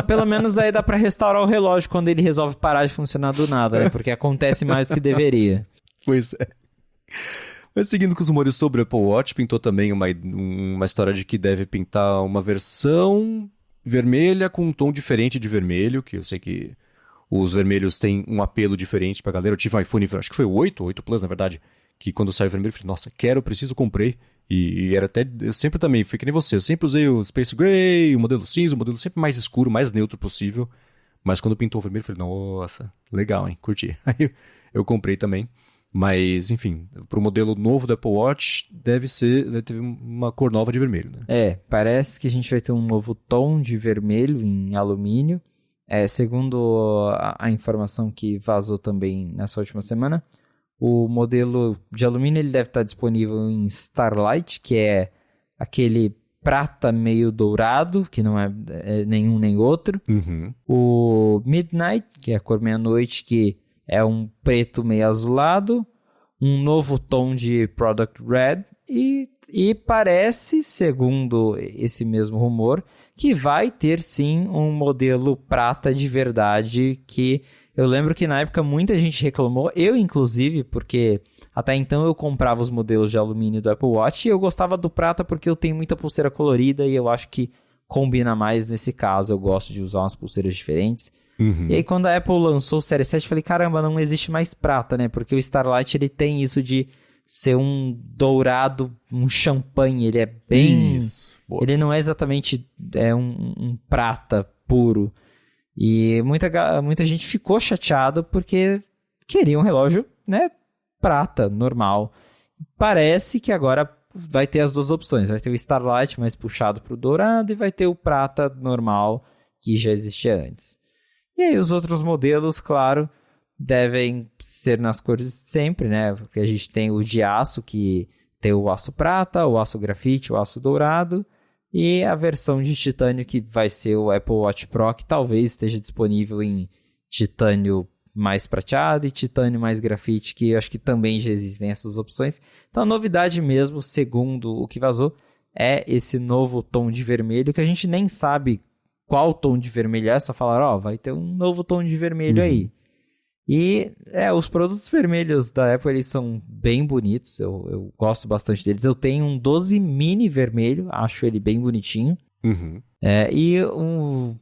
Pelo menos daí dá para restaurar o relógio quando ele resolve parar de funcionar do nada, né? Porque acontece mais do que deveria. Pois é. Mas seguindo com os rumores sobre o Apple Watch, pintou também uma história de que deve pintar uma versão vermelha com um tom diferente de vermelho, que eu sei que os vermelhos têm um apelo diferente pra galera. Eu tive um iPhone, acho que foi o 8, 8 Plus, na verdade, que quando saiu o vermelho, eu falei, nossa, preciso, comprei. E era até, eu sempre também, fui que nem você, eu sempre usei o Space Gray, o modelo cinza, o modelo sempre mais escuro, mais neutro possível. Mas quando pintou o vermelho, eu falei, nossa, legal, hein, curti. Aí eu comprei também. Mas, enfim, pro modelo novo do Apple Watch, deve ter uma cor nova de vermelho, né? Parece que a gente vai ter um novo tom de vermelho em alumínio. Segundo a informação que vazou também nessa última semana, o modelo de alumínio ele deve estar disponível em Starlight, que é aquele prata meio dourado, que não é nenhum nem outro. O Midnight, que é a cor meia-noite, que é um preto meio azulado. Um novo tom de Product Red. E parece, segundo esse mesmo rumor, que vai ter sim um modelo prata de verdade, que eu lembro que na época muita gente reclamou, eu inclusive, porque até então eu comprava os modelos de alumínio do Apple Watch e eu gostava do prata porque eu tenho muita pulseira colorida e eu acho que combina mais nesse caso, eu gosto de usar umas pulseiras diferentes. E aí quando a Apple lançou o Série 7, eu falei, caramba, não existe mais prata, né? Porque o Starlight ele tem isso de ser um dourado, um champanhe, ele é bem... Isso. Ele não é exatamente um prata puro. E muita gente ficou chateada porque queria um relógio, né, prata, normal. Parece que agora vai ter as duas opções. Vai ter o Starlight mais puxado para o dourado e vai ter o prata normal que já existia antes. E aí os outros modelos, claro, devem ser nas cores de sempre, né? Porque a gente tem o de aço, que tem o aço prata, o aço grafite, o aço dourado. E a versão de titânio que vai ser o Apple Watch Pro, que talvez esteja disponível em titânio mais prateado e titânio mais grafite, que eu acho que também já existem essas opções. Então a novidade mesmo, segundo o que vazou, é esse novo tom de vermelho, que a gente nem sabe qual tom de vermelho é, só falaram, vai ter um novo tom de vermelho aí. E os produtos vermelhos da Apple, eles são bem bonitos, eu gosto bastante deles. Eu tenho um 12 mini vermelho, acho ele bem bonitinho. E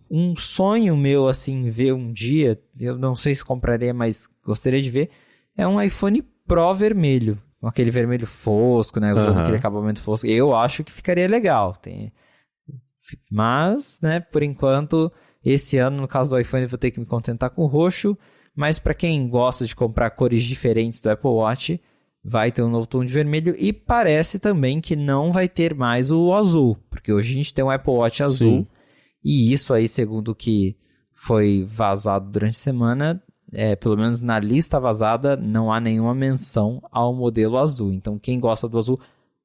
um sonho meu, assim, ver um dia, eu não sei se compraria, mas gostaria de ver, é um iPhone Pro vermelho, com aquele vermelho fosco, né, usando aquele acabamento fosco. Eu acho que ficaria legal, mas, né, por enquanto, esse ano, no caso do iPhone, eu vou ter que me contentar com o roxo. Mas para quem gosta de comprar cores diferentes do Apple Watch, vai ter um novo tom de vermelho. E parece também que não vai ter mais o azul, porque hoje a gente tem um Apple Watch azul. E isso aí, segundo o que foi vazado durante a semana, pelo menos na lista vazada, não há nenhuma menção ao modelo azul. Então, quem gosta do azul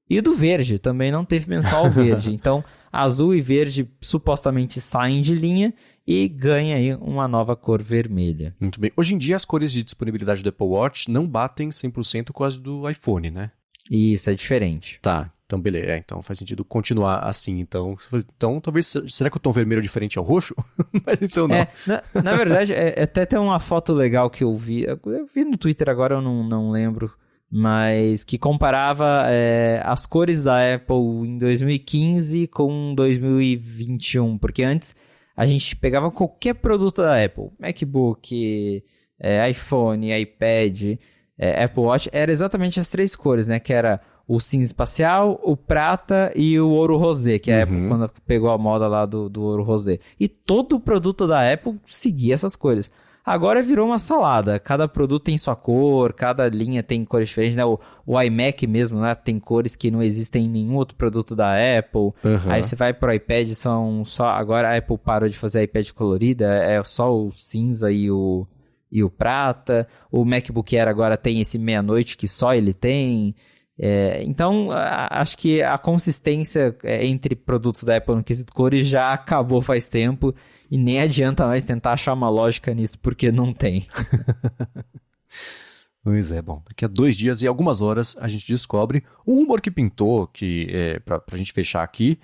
e do verde, também não teve menção ao verde. Então, azul e verde supostamente saem de linha e ganha aí uma nova cor vermelha. Muito bem. Hoje em dia, as cores de disponibilidade do Apple Watch não batem 100% com as do iPhone, né? Isso, é diferente. Tá, então beleza. Então faz sentido continuar assim. Então talvez... Será que o tom vermelho é diferente ao roxo? Mas então não. Na verdade, até tem uma foto legal que eu vi. Eu vi no Twitter agora, eu não lembro. Mas que comparava as cores da Apple em 2015 com 2021. Porque antes a gente pegava qualquer produto da Apple. MacBook, iPhone, iPad, Apple Watch. Era exatamente as 3 cores, né? Que era o cinza espacial, o prata e o ouro rosé. Que é a Apple quando pegou a moda lá do ouro rosé. E todo produto da Apple seguia essas cores. Agora virou uma salada. Cada produto tem sua cor, cada linha tem cores diferentes, né? O iMac mesmo, né? Tem cores que não existem em nenhum outro produto da Apple. Aí você vai pro iPad, são só... Agora a Apple parou de fazer iPad colorida, é só o cinza e o prata. O MacBook Air agora tem esse meia-noite que só ele tem. Então, acho que a consistência entre produtos da Apple no quesito cores já acabou faz tempo. E nem adianta mais tentar achar uma lógica nisso, porque não tem. Pois é, bom. Daqui a 2 dias e algumas horas a gente descobre. Um rumor que pintou, que pra gente fechar aqui,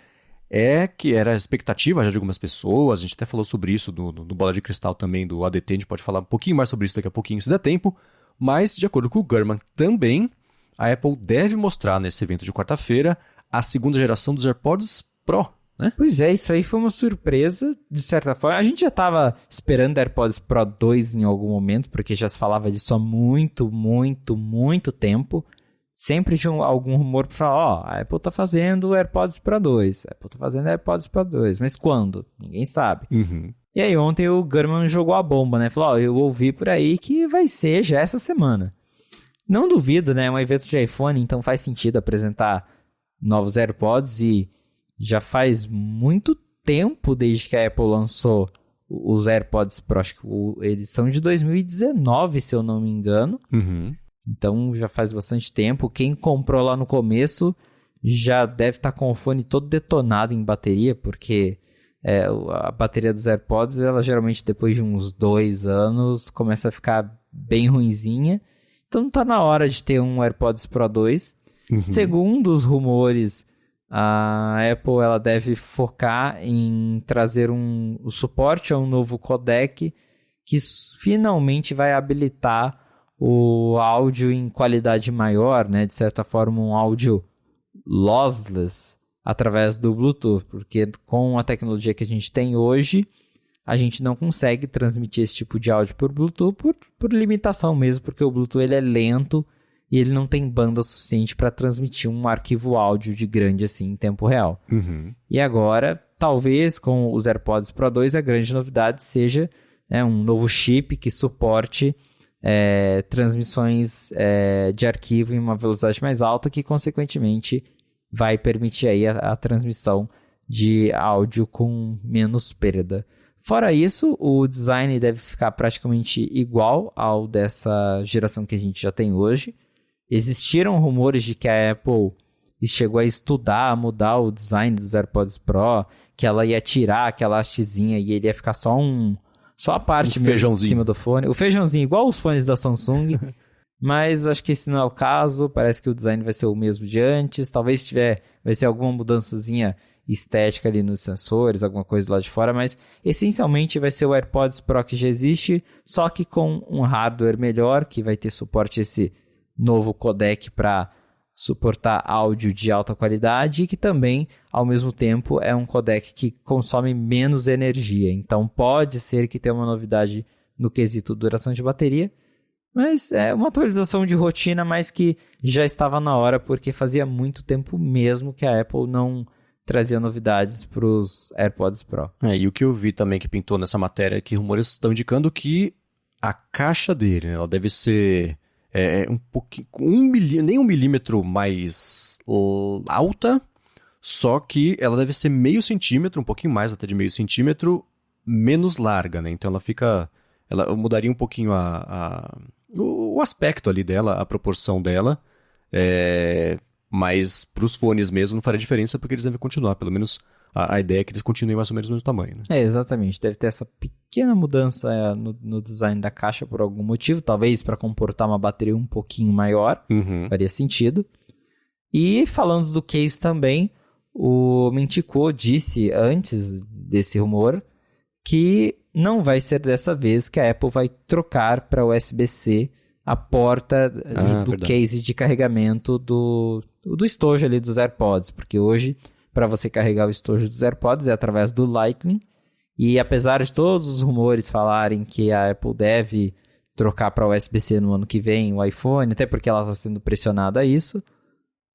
é que era a expectativa já de algumas pessoas. A gente até falou sobre isso no Bola de Cristal também, do ADT. A gente pode falar um pouquinho mais sobre isso daqui a pouquinho, se der tempo. Mas, de acordo com o Gurman também, a Apple deve mostrar nesse evento de quarta-feira a 2ª geração dos AirPods Pro, né? Pois é, isso aí foi uma surpresa, de certa forma. A gente já estava esperando AirPods Pro 2 em algum momento, porque já se falava disso há muito, muito, muito tempo. Sempre tinha algum rumor para falar, a Apple tá fazendo AirPods Pro 2, a Apple tá fazendo AirPods Pro 2, mas quando? Ninguém sabe. E aí ontem o Gurman jogou a bomba, né? Falou, eu ouvi por aí que vai ser já essa semana. Não duvido, né? É um evento de iPhone, então faz sentido apresentar novos AirPods e já faz muito tempo desde que a Apple lançou os AirPods Pro. Acho que eles são de 2019, se eu não me engano. Então já faz bastante tempo. Quem comprou lá no começo já deve estar com o fone todo detonado em bateria, porque a bateria dos AirPods, ela geralmente depois de uns 2 anos começa a ficar bem ruinzinha. Então tá na hora de ter um AirPods Pro 2. Segundo os rumores, a Apple ela deve focar em trazer o suporte a um novo codec que finalmente vai habilitar o áudio em qualidade maior, né? De certa forma, um áudio lossless através do Bluetooth, porque com a tecnologia que a gente tem hoje, a gente não consegue transmitir esse tipo de áudio por Bluetooth por limitação mesmo, porque o Bluetooth ele é lento e ele não tem banda suficiente para transmitir um arquivo áudio de grande assim em tempo real. E agora, talvez com os AirPods Pro 2, a grande novidade seja um novo chip que suporte transmissões de arquivo em uma velocidade mais alta, que consequentemente vai permitir aí a transmissão de áudio com menos perda. Fora isso, o design deve ficar praticamente igual ao dessa geração que a gente já tem hoje. Existiram rumores de que a Apple chegou a estudar, mudar o design dos AirPods Pro, que ela ia tirar aquela hastezinha e ele ia ficar só a parte mesmo em cima do fone. O feijãozinho, igual os fones da Samsung. Mas acho que esse não é o caso. Parece que o design vai ser o mesmo de antes. Talvez vai ser alguma mudançazinha estética ali nos sensores, alguma coisa lá de fora, mas essencialmente vai ser o AirPods Pro que já existe, só que com um hardware melhor, que vai ter suporte a esse novo codec para suportar áudio de alta qualidade e que também, ao mesmo tempo, é um codec que consome menos energia. Então pode ser que tenha uma novidade no quesito duração de bateria, mas é uma atualização de rotina, mas que já estava na hora, porque fazia muito tempo mesmo que a Apple não trazia novidades para os AirPods Pro. E o que eu vi também que pintou nessa matéria é que rumores estão indicando que a caixa dele, ela deve ser um pouquinho, nem 1 milímetro mais alta, só que ela deve ser meio centímetro, um pouquinho mais até de meio centímetro, menos larga, né? Então ela mudaria um pouquinho o aspecto ali dela, a proporção dela, mas para os fones mesmo não faria diferença porque eles devem continuar, pelo menos a ideia é que eles continuem mais ou menos no mesmo tamanho, né? Exatamente. Deve ter essa pequena mudança no design da caixa por algum motivo, talvez para comportar uma bateria um pouquinho maior, faria sentido. E falando do case também, o Mintico disse antes desse rumor que não vai ser dessa vez que a Apple vai trocar para USB-C a porta do verdade. case de carregamento do estojo ali dos AirPods, porque hoje, para você carregar o estojo dos AirPods é através do Lightning, e apesar de todos os rumores falarem que a Apple deve trocar para USB-C no ano que vem o iPhone, até porque ela está sendo pressionada a isso,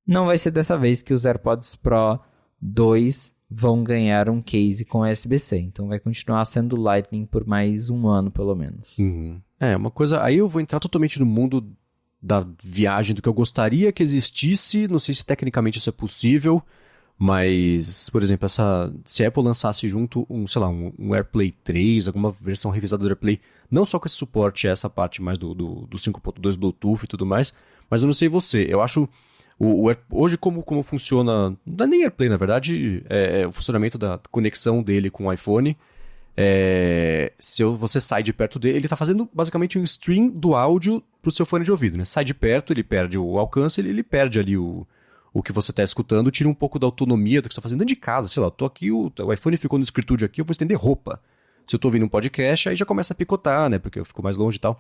não vai ser dessa vez que os AirPods Pro 2 vão ganhar um case com USB-C. Então vai continuar sendo Lightning por mais um ano, pelo menos. Uma coisa... Aí eu vou entrar totalmente no mundo da viagem, do que eu gostaria que existisse. Não sei se tecnicamente isso é possível, mas, por exemplo, se a Apple lançasse junto um AirPlay 3, alguma versão revisada do AirPlay, não só com esse suporte a essa parte mais do 5.2 Bluetooth e tudo mais, mas eu não sei você, eu acho... Hoje, como funciona, não é nem AirPlay, na verdade, o funcionamento da conexão dele com o iPhone, se você sai de perto dele, ele está fazendo basicamente um stream do áudio para o seu fone de ouvido, né? Sai de perto, ele perde o alcance, ele perde ali o que você está escutando, tira um pouco da autonomia do que você está fazendo dentro de casa. Sei lá, eu tô aqui, o iPhone ficou no escritório aqui, eu vou estender roupa. Se eu estou ouvindo um podcast, aí já começa a picotar, né? Porque eu fico mais longe e tal.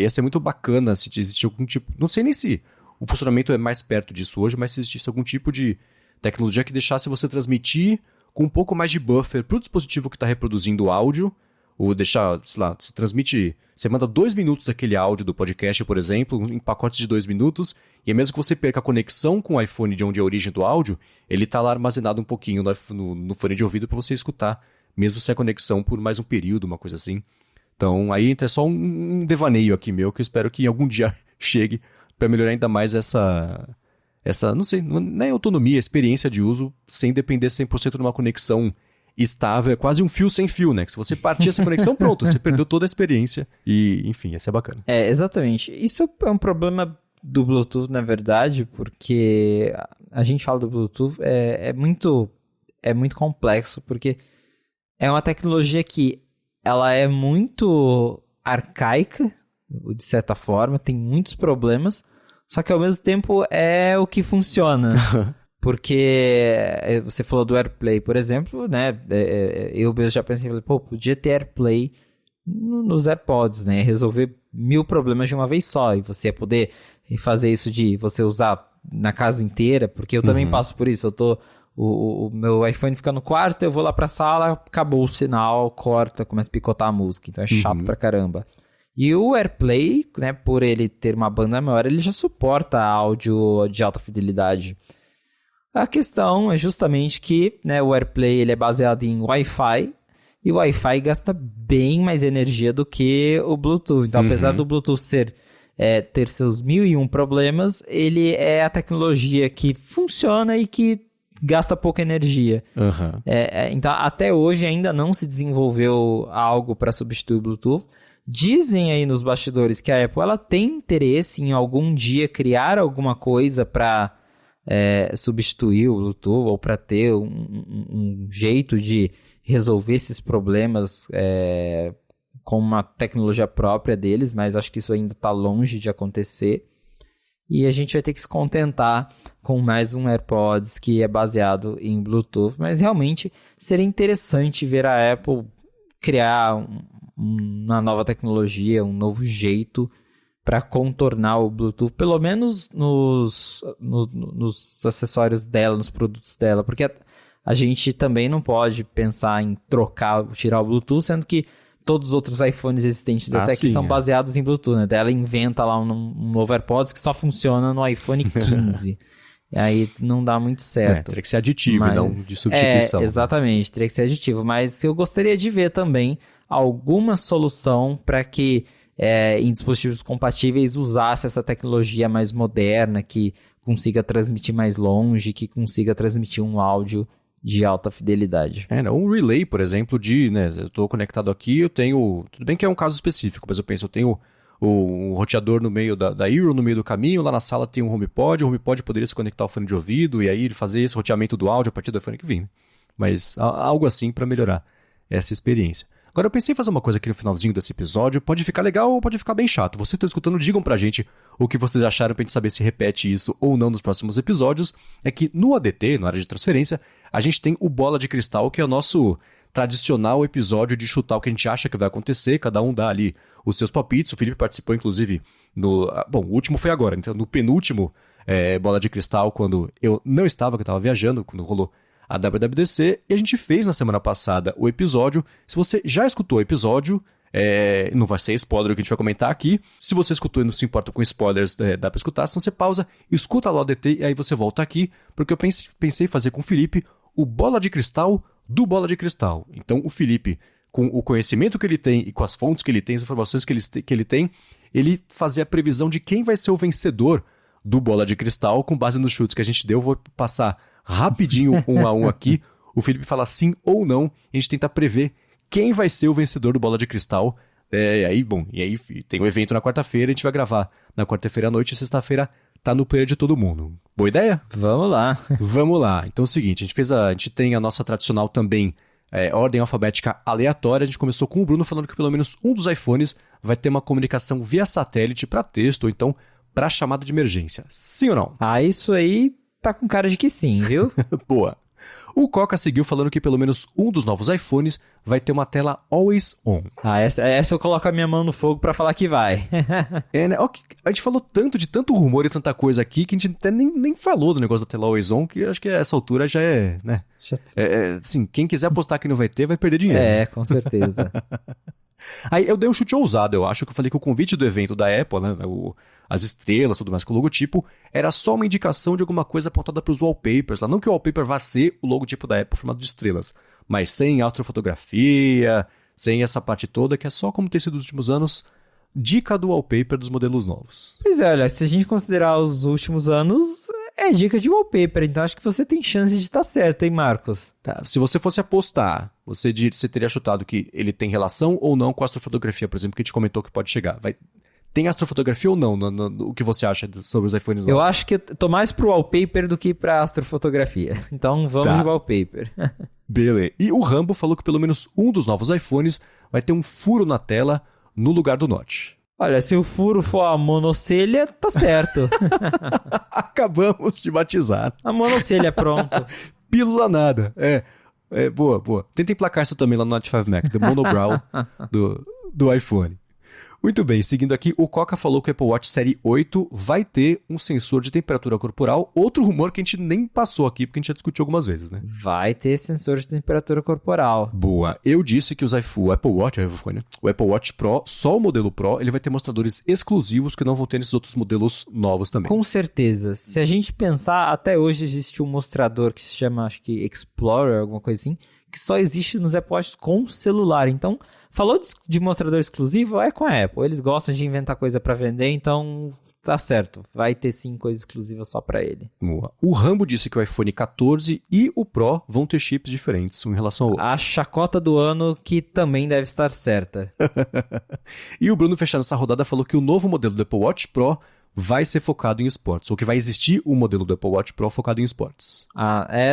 Ia ser muito bacana se existisse algum tipo... Não sei nem se o funcionamento é mais perto disso hoje, mas se existisse algum tipo de tecnologia que deixasse você transmitir com um pouco mais de buffer para o dispositivo que está reproduzindo o áudio, ou deixar, sei lá, você transmite, você manda 2 minutos daquele áudio do podcast, por exemplo, em pacotes de 2 minutos, e mesmo que você perca a conexão com o iPhone de onde é a origem do áudio, ele está lá armazenado um pouquinho no fone de ouvido para você escutar, mesmo sem a conexão por mais um período, uma coisa assim. Então, aí é só um devaneio aqui meu, que eu espero que algum dia chegue para melhorar ainda mais essa, não sei, não é autonomia, experiência de uso, sem depender 100% de uma conexão estável. É quase um fio sem fio, né? Que se você partir essa conexão, pronto, você perdeu toda a experiência. E, enfim, ia ser bacana. Exatamente. Isso é um problema do Bluetooth, na verdade, porque a gente fala do Bluetooth, é muito complexo, porque é uma tecnologia que ela é muito arcaica, de certa forma, tem muitos problemas, só que ao mesmo tempo é o que funciona. Porque você falou do AirPlay, por exemplo, né? Eu mesmo já pensei, podia ter AirPlay nos AirPods, né? Resolver 1000 problemas de uma vez só. E você ia poder fazer isso de você usar na casa inteira, porque eu também passo por isso. O meu iPhone fica no quarto, eu vou lá pra sala, acabou o sinal, corta, começa a picotar a música. Então é chato pra caramba. E o AirPlay, né, por ele ter uma banda maior, ele já suporta áudio de alta fidelidade. A questão é justamente que, né, o AirPlay ele é baseado em Wi-Fi, e o Wi-Fi gasta bem mais energia do que o Bluetooth. Então, apesar do Bluetooth ter seus 1001 problemas, ele é a tecnologia que funciona e que gasta pouca energia. Então, até hoje ainda não se desenvolveu algo para substituir o Bluetooth. Dizem aí nos bastidores que a Apple ela tem interesse em algum dia criar alguma coisa para substituir o Bluetooth ou para ter um jeito de resolver esses problemas com uma tecnologia própria deles, mas acho que isso ainda está longe de acontecer. E a gente vai ter que se contentar com mais um AirPods que é baseado em Bluetooth, mas realmente seria interessante ver a Apple criar uma nova tecnologia, um novo jeito para contornar o Bluetooth, pelo menos nos acessórios dela, nos produtos dela, porque a gente também não pode pensar em tirar o Bluetooth, sendo que todos os outros iPhones existentes até que são baseados em Bluetooth, né? Daí ela inventa lá um novo AirPods que só funciona no iPhone 15. E aí não dá muito certo. Teria que ser aditivo e não de substituição. Exatamente, teria que ser aditivo. Mas eu gostaria de ver também alguma solução para que em dispositivos compatíveis usasse essa tecnologia mais moderna, que consiga transmitir mais longe, que consiga transmitir um áudio de alta fidelidade. Né, um relay, por exemplo, né, eu estou conectado aqui, eu tenho, tudo bem que é um caso específico, mas eu penso, eu tenho um roteador no meio da Eero, no meio do caminho, lá na sala tem um HomePod, o HomePod poderia se conectar ao fone de ouvido e aí fazer esse roteamento do áudio a partir do fone que vem. Né? Mas algo assim para melhorar essa experiência. Agora eu pensei em fazer uma coisa aqui no finalzinho desse episódio, pode ficar legal ou pode ficar bem chato. Vocês estão escutando, digam pra gente o que vocês acharam pra gente saber se repete isso ou não nos próximos episódios. É que no ADT, na área de transferência, a gente tem o Bola de Cristal, que é o nosso tradicional episódio de chutar o que a gente acha que vai acontecer, cada um dá ali os seus palpites. O Felipe participou, inclusive, Bom, o último foi agora, então no penúltimo Bola de Cristal, quando eu não estava, que eu estava viajando, quando rolou a WWDC, e a gente fez na semana passada o episódio. Se você já escutou o episódio, não vai ser spoiler o que a gente vai comentar aqui. Se você escutou e não se importa com spoilers, dá pra escutar. Se não, você pausa, escuta lá o DT e aí você volta aqui, porque eu pensei em fazer com o Felipe o Bola de Cristal do Bola de Cristal. Então o Felipe, com o conhecimento que ele tem e com as fontes que ele tem, as informações que ele tem, ele fazia a previsão de quem vai ser o vencedor do Bola de Cristal com base nos chutes que a gente deu. Eu vou passar rapidinho um a um aqui. O Felipe fala sim ou não. E a gente tenta prever quem vai ser o vencedor do Bola de Cristal. E aí tem o evento na quarta-feira. A gente vai gravar na quarta-feira à noite e sexta-feira tá no player de todo mundo. Boa ideia? Vamos lá. Vamos lá. Então é o seguinte, a gente tem a nossa tradicional também ordem alfabética aleatória. A gente começou com o Bruno falando que pelo menos um dos iPhones vai ter uma comunicação via satélite para texto ou então para chamada de emergência. Sim ou não? Ah, isso aí tá com cara de que sim, viu? Boa. O Coca seguiu falando que pelo menos um dos novos iPhones vai ter uma tela Always On. Ah, essa eu coloco a minha mão no fogo pra falar que vai. Né? A gente falou de tanto rumor e tanta coisa aqui que a gente até nem falou do negócio da tela Always On, que eu acho que a essa altura já é, né? Assim, quem quiser apostar que não vai ter, vai perder dinheiro. Com certeza. Aí eu dei um chute ousado, eu acho que eu falei que o convite do evento da Apple, né, as estrelas, tudo mais com o logotipo, era só uma indicação de alguma coisa apontada para os wallpapers. Não que o wallpaper vá ser o logotipo da Apple formado de estrelas, mas sem astrofotografia, sem essa parte toda, que é só como tem sido nos últimos anos, dica do wallpaper dos modelos novos. Pois é, olha, se a gente considerar os últimos anos, é dica de wallpaper, então acho que você tem chance de estar certo, hein, Marcos? Tá, se você fosse apostar, você teria chutado que ele tem relação ou não com a astrofotografia, por exemplo, que a gente comentou que pode chegar. Tem astrofotografia ou não? O que você acha sobre os iPhones novos? Eu acho que eu tô mais pro wallpaper do que pra astrofotografia. Então vamos de wallpaper. Beleza. E o Rambo falou que pelo menos um dos novos iPhones vai ter um furo na tela no lugar do notch. Olha, se o furo for a monocelha, tá certo. Acabamos de batizar. A monocelha, pronto. Pílula nada. Boa. Tenta emplacar isso também lá no Note 5 Mac, do monobrow do iPhone. Muito bem, seguindo aqui, o Coca falou que o Apple Watch Série 8 vai ter um sensor de temperatura corporal. Outro rumor que a gente nem passou aqui, porque a gente já discutiu algumas vezes, né? Vai ter sensor de temperatura corporal. Boa. Eu disse que o Apple Watch Pro, só o modelo Pro, ele vai ter mostradores exclusivos que não vão ter nesses outros modelos novos também. Com certeza. Se a gente pensar, até hoje existe um mostrador que se chama, acho que Explorer, alguma coisa assim, que só existe nos Apple Watch com celular. Então, falou de mostrador exclusivo, é com a Apple. Eles gostam de inventar coisa para vender, então tá certo. Vai ter sim coisa exclusiva só para ele. Boa. O Rambo disse que o iPhone 14 e o Pro vão ter chips diferentes, um em relação ao outro. A chacota do ano que também deve estar certa. E o Bruno, fechando essa rodada, falou que o novo modelo do Apple Watch Pro vai ser focado em esportes, ou que vai existir um modelo do Apple Watch Pro focado em esportes.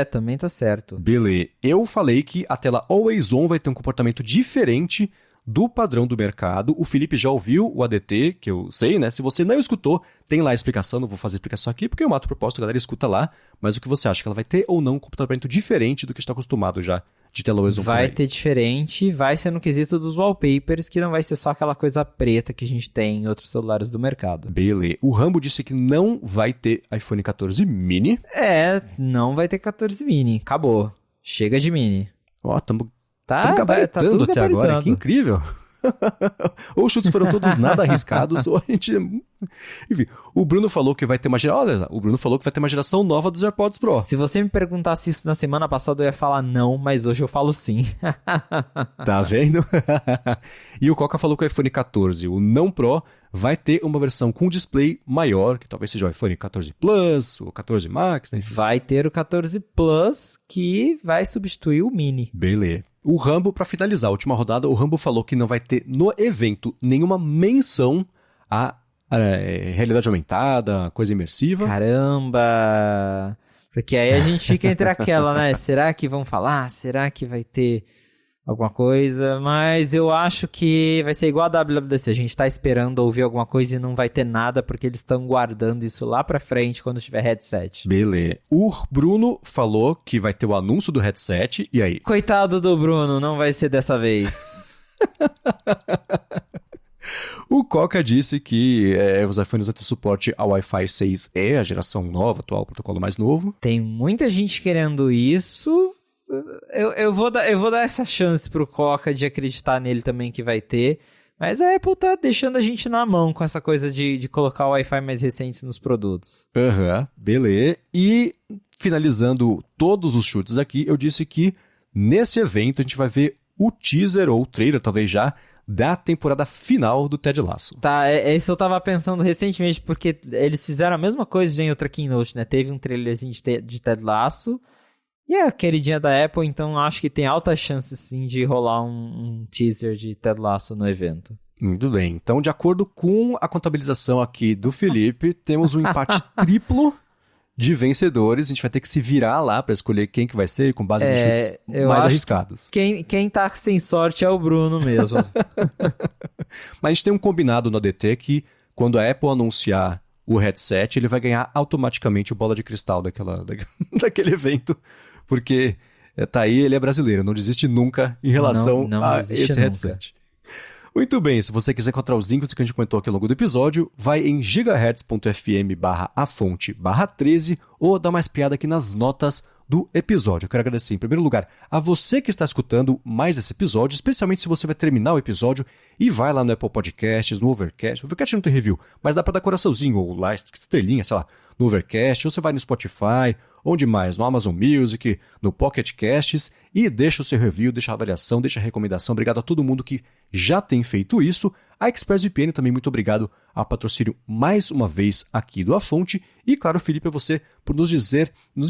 Também tá certo. Beleza. Eu falei que a tela Always On vai ter um comportamento diferente do padrão do mercado. O Felipe já ouviu o ADT, que eu sei, né? Se você não escutou, tem lá a explicação, não vou fazer explicação aqui, porque eu mato o propósito, a galera escuta lá. Mas o que você acha? Que ela vai ter ou não um comportamento diferente do que está acostumado já de tela Always On? Vai ter diferente, vai ser no quesito dos wallpapers, que não vai ser só aquela coisa preta que a gente tem em outros celulares do mercado. Beleza. O Rambo disse que não vai ter iPhone 14 mini. Não vai ter 14 mini. Acabou. Chega de mini. Estamos gabaritando até agora, que incrível. Ou os chutes foram todos nada arriscados, ou a gente... Enfim, o Bruno falou que vai ter uma geração... Olha, o Bruno falou que vai ter uma geração nova dos AirPods Pro. Se você me perguntasse isso na semana passada, eu ia falar não, mas hoje eu falo sim. Tá vendo? E o Coca falou que o iPhone 14, o não Pro, vai ter uma versão com display maior, que talvez seja o iPhone 14 Plus, ou 14 Max, né? Vai ter o 14 Plus, que vai substituir o Mini. Beleza. O Rambo, pra finalizar a última rodada, o Rambo falou que não vai ter no evento nenhuma menção à realidade aumentada, coisa imersiva. Caramba! Porque aí a gente fica entre aquela, né? Será que vão falar? Será que vai ter alguma coisa? Mas eu acho que vai ser igual a WWDC. A gente tá esperando ouvir alguma coisa e não vai ter nada, porque eles estão guardando isso lá pra frente quando tiver headset. Beleza. O Bruno falou que vai ter o anúncio do headset, e aí? Coitado do Bruno, não vai ser dessa vez. O Coca disse que os iPhones vão ter suporte ao Wi-Fi 6E, a geração nova, atual, o protocolo mais novo. Tem muita gente querendo isso. Eu vou dar essa chance pro Coca de acreditar nele também que vai ter. Mas a Apple tá deixando a gente na mão com essa coisa de colocar o Wi-Fi mais recente nos produtos. Beleza. E finalizando todos os chutes aqui, eu disse que nesse evento a gente vai ver o teaser ou o trailer, talvez já, da temporada final do Ted Lasso. Tá, isso eu tava pensando recentemente, porque eles fizeram a mesma coisa em outra keynote, né? Teve um trailerzinho de Ted Lasso, e é a queridinha da Apple, então acho que tem alta chance, sim, de rolar um teaser de Ted Lasso no evento. Muito bem. Então, de acordo com a contabilização aqui do Felipe, temos um empate triplo de vencedores. A gente vai ter que se virar lá para escolher quem que vai ser, com base nos chutes mais arriscados. Quem tá sem sorte é o Bruno mesmo. Mas a gente tem um combinado no ADT que quando a Apple anunciar o headset, ele vai ganhar automaticamente o bola de cristal daquele evento, porque tá aí, ele é brasileiro, não desiste nunca em relação a esse headset. Muito bem, se você quiser encontrar os links que a gente comentou aqui ao longo do episódio, vai em gigahertz.fm/afonte/13 ou dá mais piada aqui nas notas do episódio. Eu quero agradecer, em primeiro lugar, a você que está escutando mais esse episódio, especialmente se você vai terminar o episódio e vai lá no Apple Podcasts, no Overcast. O Overcast não tem review, mas dá para dar coraçãozinho ou lá, estrelinha, sei lá, no Overcast, ou você vai no Spotify, onde mais? No Amazon Music, no Pocket Casts, e deixa o seu review, deixa a avaliação, deixa a recomendação. Obrigado a todo mundo que já tem feito isso. A ExpressVPN também, muito obrigado ao patrocínio mais uma vez aqui do A Fonte. E, claro, Felipe, a você por nos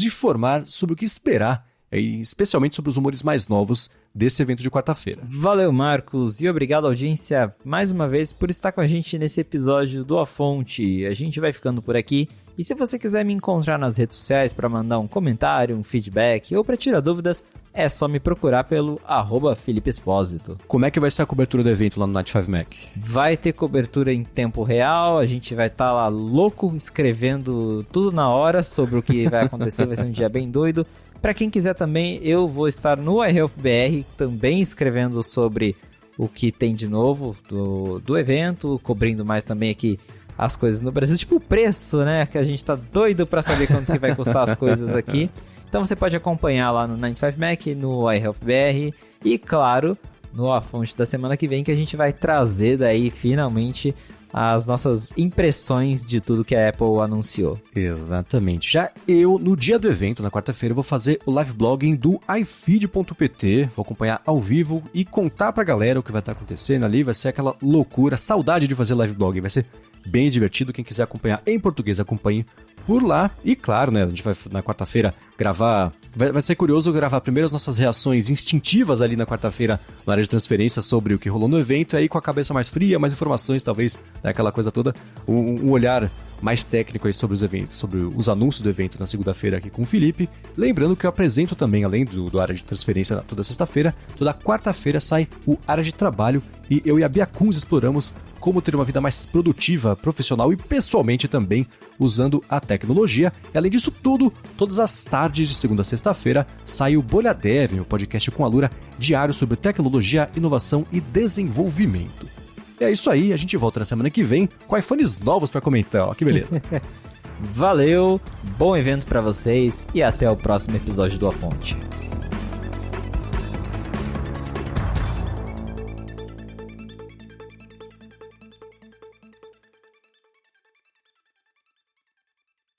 informar sobre o que esperar, especialmente sobre os rumores mais novos desse evento de quarta-feira. Valeu, Marcos, e obrigado, audiência, mais uma vez por estar com a gente nesse episódio do A Fonte. A gente vai ficando por aqui. E se você quiser me encontrar nas redes sociais para mandar um comentário, um feedback ou para tirar dúvidas, é só me procurar pelo @Felipe Espósito. Como é que vai ser a cobertura do evento lá no Night 5 Mac? Vai ter cobertura em tempo real, a gente vai estar lá louco, escrevendo tudo na hora sobre o que vai acontecer, vai ser um dia bem doido. Para quem quiser também, eu vou estar no iHelpBR, também escrevendo sobre o que tem de novo do evento, cobrindo mais também aqui as coisas no Brasil, tipo o preço, né? Que a gente tá doido para saber quanto que vai custar as coisas aqui. Então você pode acompanhar lá no 95Mac, no iHelpBR e, claro, no A Fonte da semana que vem, que a gente vai trazer daí finalmente as nossas impressões de tudo que a Apple anunciou. Exatamente. Já no dia do evento, na quarta-feira, vou fazer o live blogging do iFeed.pt, vou acompanhar ao vivo e contar pra galera o que vai estar acontecendo ali, vai ser aquela loucura, saudade de fazer live blogging, vai ser bem divertido, quem quiser acompanhar em português, acompanhe por lá. E claro, né, a gente vai na quarta-feira gravar, vai ser curioso gravar primeiro as nossas reações instintivas ali na quarta-feira na área de transferência sobre o que rolou no evento, e aí com a cabeça mais fria, mais informações, talvez, né, aquela coisa toda, um olhar mais técnico aí sobre os eventos, sobre os anúncios do evento na segunda-feira aqui com o Felipe. Lembrando que eu apresento também, além do área de transferência toda sexta-feira, toda quarta-feira sai o área de trabalho, e eu e a Bia Kunz exploramos como ter uma vida mais produtiva, profissional e pessoalmente também, usando a tecnologia. E além disso tudo, todas as tardes de segunda a sexta-feira, sai o Bolha Dev, o podcast com a Lura, diário sobre tecnologia, inovação e desenvolvimento. É isso aí, a gente volta na semana que vem com iPhones novos para comentar, ó, que beleza. Valeu, bom evento para vocês e até o próximo episódio do A Fonte.